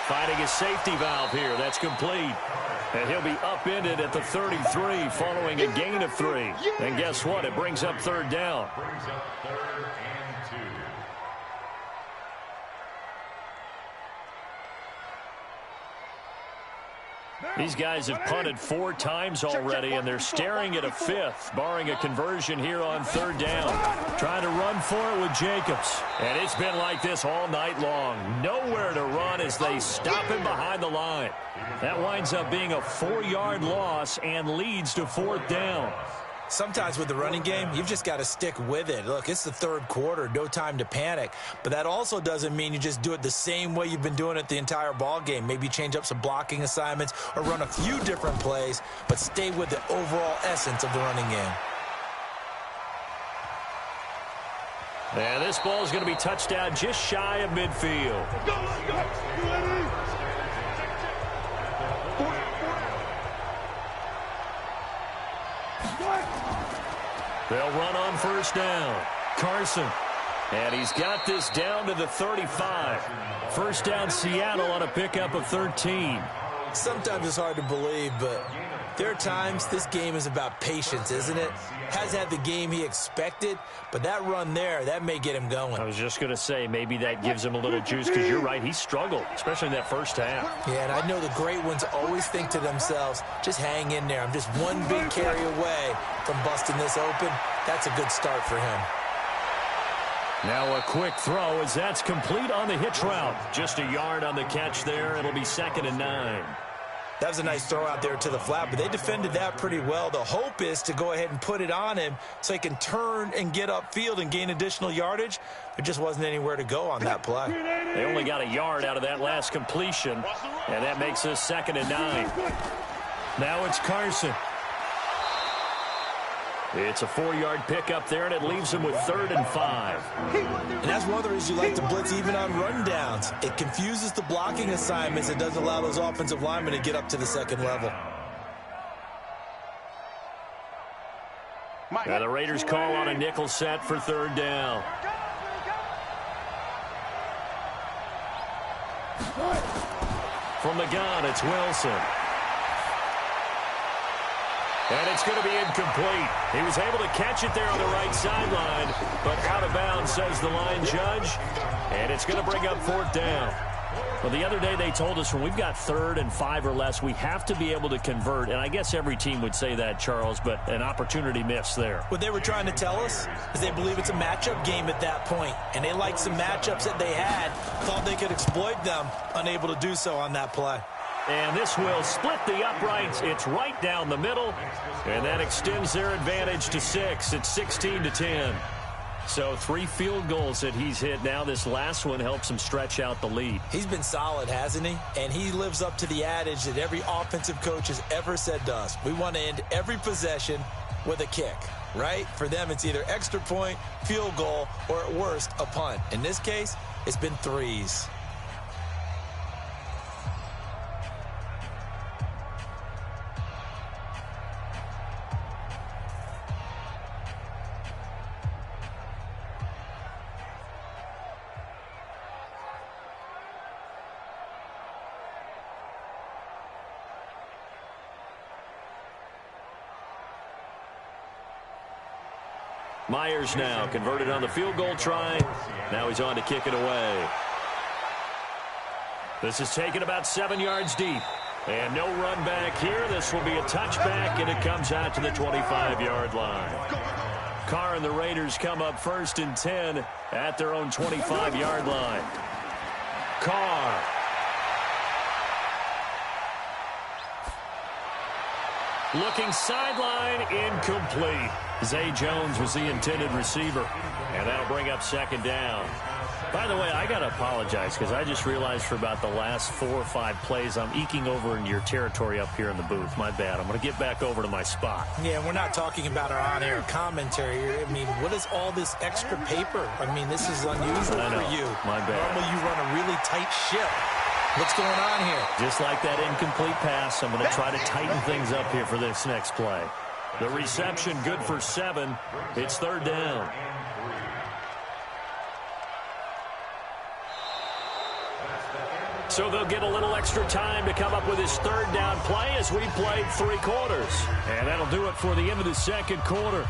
Finding his safety valve here. That's complete. And he'll be upended at the 33 following a gain of 3. And guess what? It brings up third down. Brings up 3rd and 2. These guys have punted 4 times already, and they're staring at a 5th, barring a conversion here on third down. Trying to run for it with Jacobs. And it's been like this all night long. Nowhere to run as they stop him behind the line. That winds up being a 4-yard loss and leads to 4th down. Sometimes with the running game, you've just got to stick with it. Look, it's the third quarter, no time to panic. But that also doesn't mean you just do it the same way you've been doing it the entire ball game. Maybe change up some blocking assignments or run a few different plays, but stay with the overall essence of the running game. And this ball is going to be touched down just shy of midfield. They'll run on first down. Carson. And he's got this down to the 35. First down, Seattle on a pickup of 13. Sometimes it's hard to believe, but there are times this game is about patience, isn't it? Hasn't had the game he expected, but that run there, that may get him going. I was just going to say, maybe that gives him a little juice, because you're right, he struggled, especially in that first half. Yeah, and I know the great ones always think to themselves, just hang in there. I'm just one big carry away from busting this open. That's a good start for him. Now a quick throw as that's complete on the hitch route. Just a yard on the catch there. It'll be 2nd and 9. That was a nice throw out there to the flat, but they defended that pretty well. The hope is to go ahead and put it on him so he can turn and get upfield and gain additional yardage. There just wasn't anywhere to go on that play. They only got a yard out of that last completion, and that makes us 2nd and 9. Now it's Carson. It's a 4-yard pickup there, and it leaves him with 3rd and 5. And that's one of the reasons you like to blitz even on rundowns. It confuses the blocking assignments. It doesn't allow those offensive linemen to get up to the second level. Now the Raiders call on a nickel set for 3rd down. From the gun, it's Wilson. And it's going to be incomplete. He was able to catch it there on the right sideline, but out of bounds, says the line judge. And it's going to bring up 4th down. Well, the other day they told us when we've got 3rd and 5 or less, we have to be able to convert. And I guess every team would say that, Charles, but an opportunity missed there. What they were trying to tell us is they believe it's a matchup game at that point. And they liked some matchups that they had, thought they could exploit them, unable to do so on that play. And this will split the uprights. It's right down the middle. And that extends their advantage to 6. It's 16-10. So 3 field goals that he's hit now. This last one helps him stretch out the lead. He's been solid, hasn't he? And he lives up to the adage that every offensive coach has ever said to us. We want to end every possession with a kick, right? For them, it's either extra point, field goal, or at worst, a punt. In this case, it's been 3s. Myers now converted on the field goal try. Now he's on to kick it away. This is taken about 7 yards deep. And no run back here. This will be a touchback, and it comes out to the 25-yard line. Carr and the Raiders come up 1st and 10 at their own 25-yard line. Carr. Looking sideline, incomplete. Zay Jones was the intended receiver, and that'll bring up 2nd down. By the way, I got to apologize because I just realized for about the last 4 or 5 plays, I'm eking over into your territory up here in the booth. My bad. I'm going to get back over to my spot. Yeah, we're not talking about our on-air commentary here. I mean, what is all this extra paper? I mean, this is unusual for you. My bad. Normally you run a really tight ship. What's going on here? Just like that incomplete pass, I'm going to try to tighten things up here for this next play. The reception good for 7. It's 3rd down. So they'll get a little extra time to come up with his third down play as we played 3 quarters. And that'll do it for the end of the second quarter.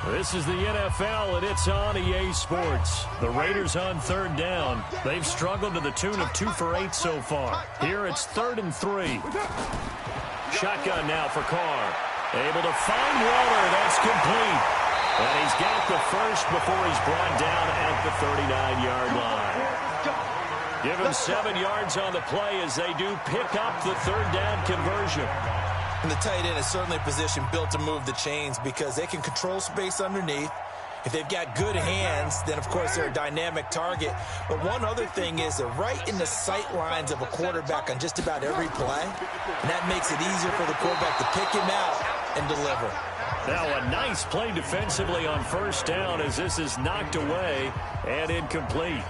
This is the NFL, and it's on EA Sports. The Raiders on third down. They've struggled to the tune of 2 for 8 so far. Here it's 3rd and 3. Shotgun now for Carr. Able to find Waller. That's complete. And he's got the first before he's brought down at the 39-yard line. Give him 7 yards on the play as they do pick up the third down conversion. And the tight end is certainly a position built to move the chains because they can control space underneath. If they've got good hands, then, of course, they're a dynamic target. But one other thing is they're right in the sight lines of a quarterback on just about every play. And that makes it easier for the quarterback to pick him out and deliver. Now a nice play defensively on first down as this is knocked away and incomplete.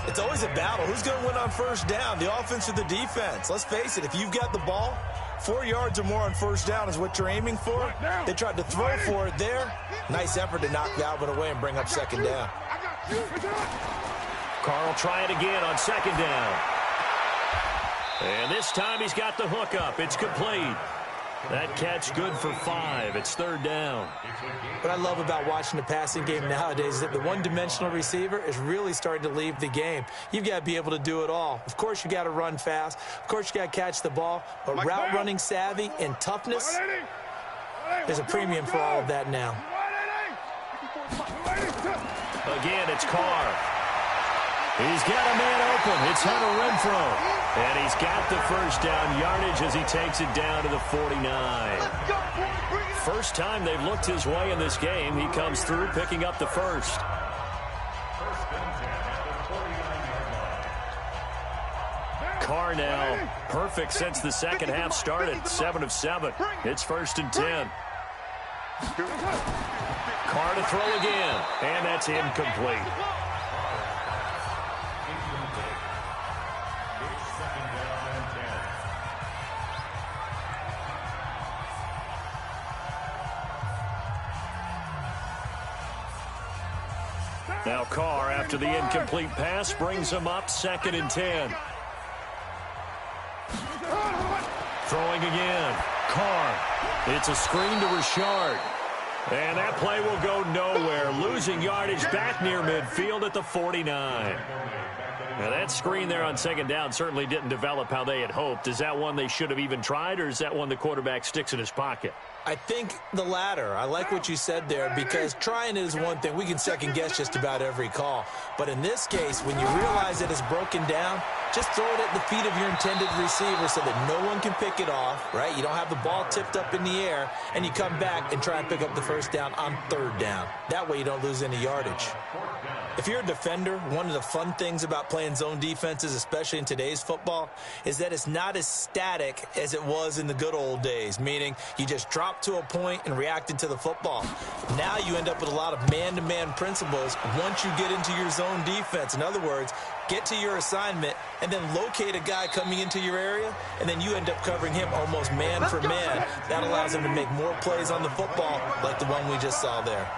It's always a battle. Who's going to win on first down, the offense or the defense? Let's face it, if you've got the ball, 4 yards or more on first down is what you're aiming for. They tried to throw for it there. Nice effort to knock Galvin away and bring up second down. Carr will try it again on second down. And this time he's got the hook up. It's complete. That catch good for 5. It's third down. What I love about watching the passing game nowadays is that the one-dimensional receiver is really starting to leave the game. You've got to be able to do it all. Of course, you got to run fast. Of course, you got to catch the ball. But route running savvy and toughness, there's a premium for all of that now. Again, it's Carr. He's got a man open. It's Hunter Renfrow. And he's got the first down yardage as he takes it down to the 49. First time they've looked his way in this game. He comes through picking up the first. Carr now perfect since the second half started. 7 of 7. It's 1st and 10. Carr to throw again. And that's incomplete. Now Carr, after the incomplete pass, brings him up 2nd and 10. Throwing again. Carr. It's a screen to Richard. And that play will go nowhere. Losing yardage back near midfield at the 49. Now that screen there on second down certainly didn't develop how they had hoped. Is that one they should have even tried, or is that one the quarterback sticks in his pocket? I think the latter. I like what you said there because trying it is one thing. We can second guess just about every call. But in this case, when you realize that it's broken down, just throw it at the feet of your intended receiver so that no one can pick it off, right? You don't have the ball tipped up in the air, and you come back and try and pick up the first down on third down. That way you don't lose any yardage. If you're a defender, one of the fun things about playing zone defenses, especially in today's football, is that it's not as static as it was in the good old days, meaning you just drop to a point and reacted to the football. Now you end up with a lot of man-to-man principles once you get into your zone defense. In other words, get to your assignment and then locate a guy coming into your area, and then you end up covering him almost man for man. That allows him to make more plays on the football like the one we just saw there.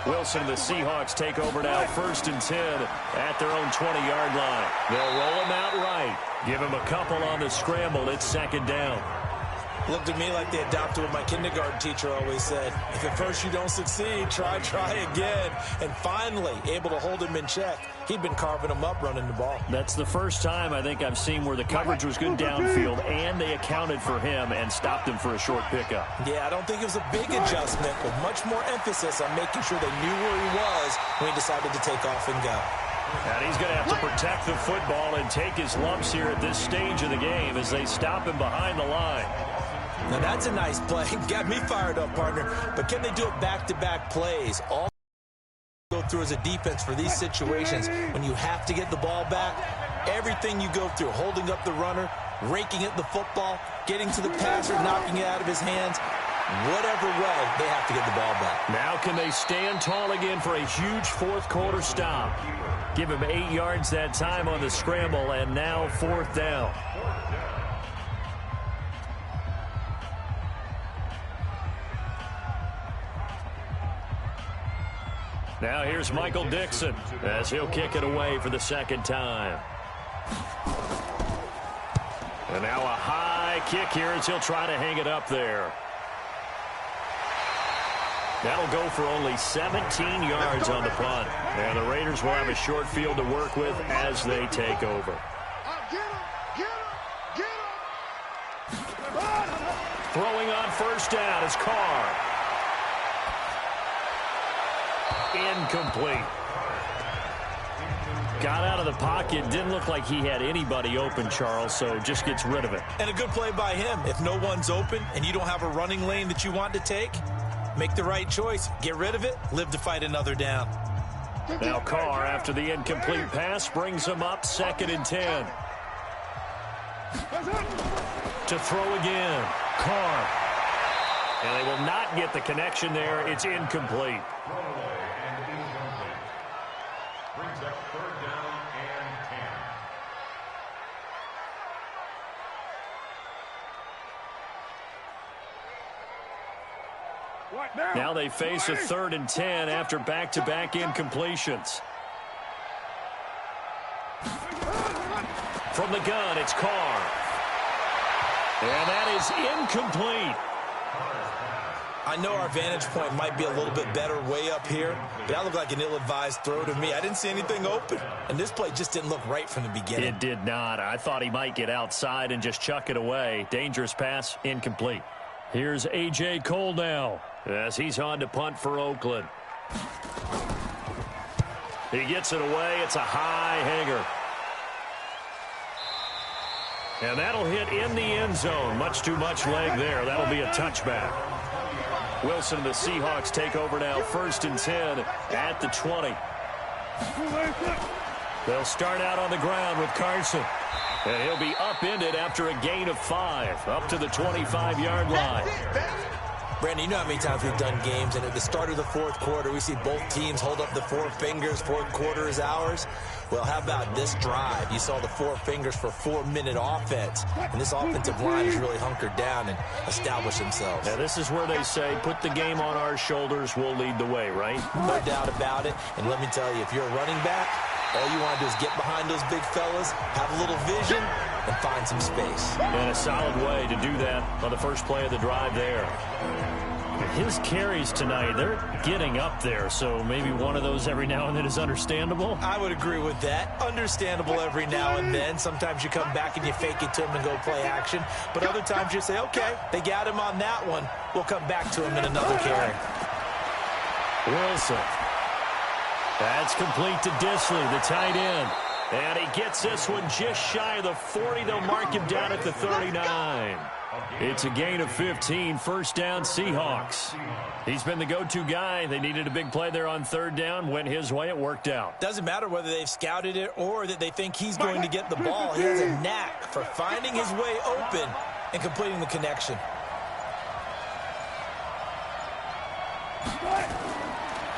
Wilson and the Seahawks take over now, 1st and 10 at their own 20-yard line. They'll roll him out right. Give him a couple on the scramble. It's 2nd down. Looked at me like they adopted what my kindergarten teacher always said. If at first you don't succeed, try again. And finally, able to hold him in check. He'd been carving him up running the ball. That's the first time I think I've seen where the coverage was good downfield and they accounted for him and stopped him for a short pickup. Yeah, I don't think it was a big adjustment, but much more emphasis on making sure they knew where he was when he decided to take off and go. And he's going to have to protect the football and take his lumps here at this stage of the game as they stop him behind the line. Now that's a nice play. Got me fired up, partner. But can they do it back-to-back plays? All go through as a defense for these situations when you have to get the ball back. Everything you go through, holding up the runner, raking at the football, getting to the passer, knocking it out of his hands. Whatever way, they have to get the ball back. Now can they stand tall again for a huge fourth quarter stop? Give him 8 yards that time on the scramble, and now 4th down. Now here's Michael Dixon as he'll kick it away for the second time. And now a high kick here as he'll try to hang it up there. That'll go for only 17 yards on the punt. And the Raiders will have a short field to work with as they take over. Throwing on first down is Carr. Incomplete. Got out of the pocket. Didn't look like he had anybody open, Charles, so just gets rid of it. And a good play by him. If no one's open and you don't have a running lane that you want to take, make the right choice. Get rid of it. Live to fight another down. Now Carr, after the incomplete pass, brings him up 2nd and 10. To throw again. Carr. And they will not get the connection there. It's incomplete. Brings up 3rd down and 10. Now they face a 3rd and 10 after back-to-back incompletions. From the gun, it's Carr. And that is incomplete. I know our vantage point might be a little bit better way up here, but that looked like an ill-advised throw to me. I didn't see anything open, and this play just didn't look right from the beginning. It did not. I thought he might get outside and just chuck it away. Dangerous pass, incomplete. Here's A.J. Cole now as he's on to punt for Oakland. He gets it away. It's a high hanger. And that'll hit in the end zone. Much too much leg there. That'll be a touchback. Wilson and the Seahawks take over now, 1st and 10 at the 20. They'll start out on the ground with Carson. And he'll be upended after a gain of 5, up to the 25-yard line. Brandon, you know how many times we've done games, and at the start of the 4th quarter, we see both teams hold up the 4 fingers, 4th quarter is ours. Well, how about this drive? You saw the 4 fingers for 4-minute offense, and this offensive line has really hunkered down and established themselves. Now, this is where they say, put the game on our shoulders, we'll lead the way, right? No doubt about it, and let me tell you, if you're a running back, all you want to do is get behind those big fellas, have a little vision, and find some space. And a solid way to do that on the first play of the drive there. His carries tonight, they're getting up there, so maybe one of those every now and then is understandable. I would agree with that. Understandable every now and then. Sometimes you come back and you fake it to him and go play action. But other times you say, okay, they got him on that one. We'll come back to him in another carry. Wilson. That's complete to Disley, the tight end. And he gets this one just shy of the 40. They'll mark him down at the 39. It's a gain of 15, 1st down Seahawks. He's been the go-to guy. They needed a big play there on 3rd down. Went his way, it worked out. Doesn't matter whether they've scouted it or that they think he's going to get the ball. He has a knack for finding his way open and completing the connection.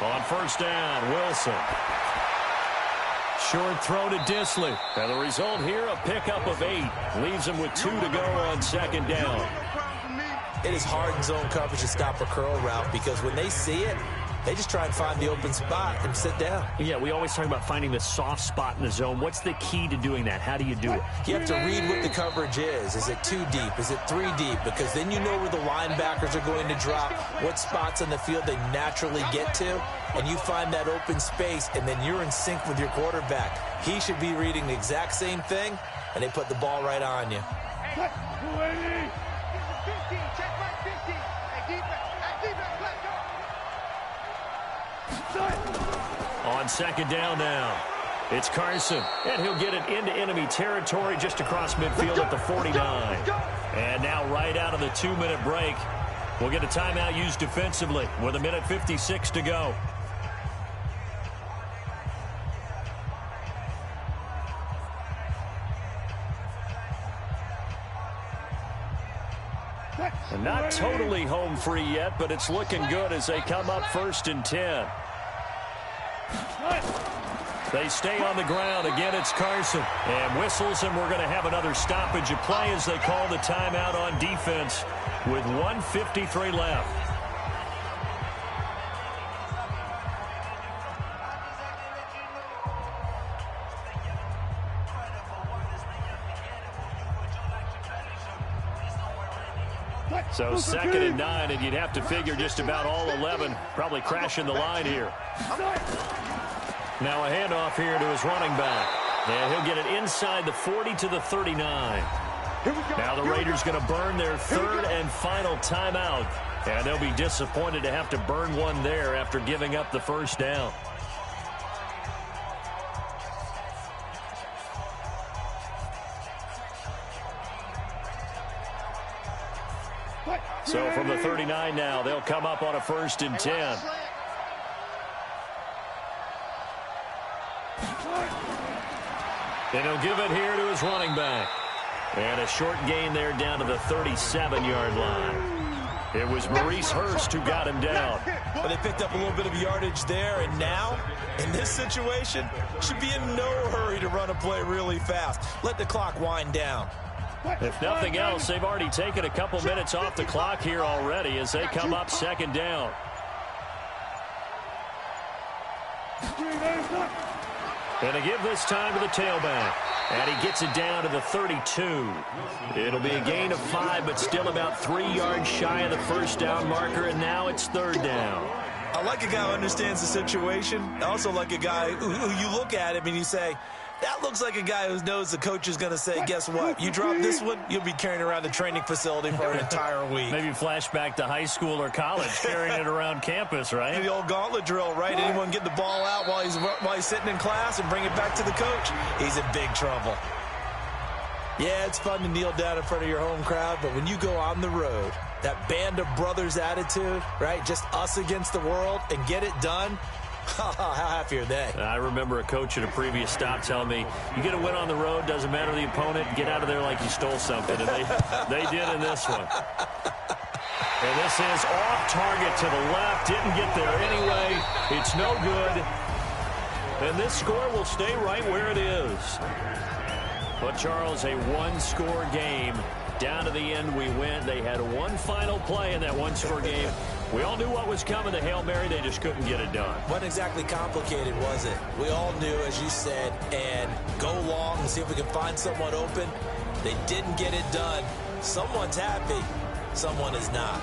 On 1st down, Wilson. Short throw to Disley. And the result here, a pickup of 8. Leaves him with 2 to go on 2nd down. It is hard in zone coverage to stop a curl route because when they see it, they just try and find the open spot and sit down. Yeah, we always talk about finding the soft spot in the zone. What's the key to doing that? How do you do it? You have to read what the coverage is. Is it 2 deep? Is it 3 deep? Because then you know where the linebackers are going to drop, what spots on the field they naturally get to, and you find that open space, and then you're in sync with your quarterback. He should be reading the exact same thing, and they put the ball right on you. On 2nd down now, it's Carson, and he'll get it into enemy territory just across midfield at the 49. And now right out of the 2-minute break, we'll get a timeout used defensively with 1:56 to go. And not totally home free yet, but it's looking good as they come up 1st and 10. They stay on the ground. Again, it's Carson. And whistles, and we're going to have another stoppage of play as they call the timeout on defense with 1:53 left. So 2nd and 9, and you'd have to figure just about all 11 probably crashing the line here. Now a handoff here to his running back. And he'll get it inside the 40 to the 39. Now the Raiders going to burn their 3rd and final timeout. And they'll be disappointed to have to burn one there after giving up the first down. So from the 39 now, they'll come up on a 1st and 10. And he'll give it here to his running back. And a short gain there down to the 37-yard line. It was Maurice Hurst who got him down. But they picked up a little bit of yardage there, and now, in this situation, should be in no hurry to run a play really fast. Let the clock wind down. If nothing else, they've already taken a couple minutes off the clock here already as they come up 2nd down. And to give this time to the tailback. And he gets it down to the 32. It'll be a gain of 5, but still about 3 yards shy of the first down marker, and now it's 3rd down. I like a guy who understands the situation. I also like a guy who you look at him and you say, that looks like a guy who knows the coach is going to say, guess what? You drop this one, you'll be carrying around the training facility for an entire week. Maybe flashback to high school or college, carrying it around campus, right? The old gauntlet drill, right? Anyone get the ball out while he's sitting in class and bring it back to the coach? He's in big trouble. Yeah, it's fun to kneel down in front of your home crowd, but when you go on the road, that band of brothers attitude, right? Just us against the world and get it done. How happy are they? I remember a coach at a previous stop telling me, you get a win on the road, doesn't matter the opponent, get out of there like you stole something. And they did in this one. And this is off target to the left. Didn't get there anyway. It's no good. And this score will stay right where it is. But, Charles, a one-score game. Down to the end we went. They had one final play in that one-score game. We all knew what was coming. The Hail Mary, they just couldn't get it done. Wasn't exactly complicated, was it? We all knew, as you said, and go long and see if we can find someone open. They didn't get it done. Someone's happy. Someone is not.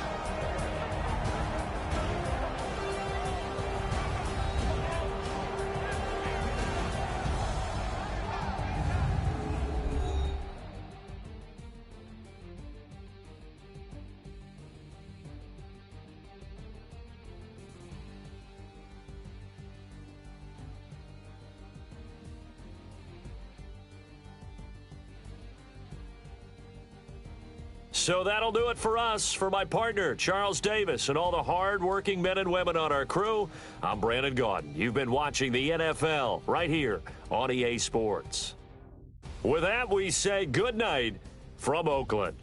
So that'll do it for us. For my partner, Charles Davis, and all the hard-working men and women on our crew, I'm Brandon Gaudin. You've been watching the NFL right here on EA Sports. With that, we say good night from Oakland.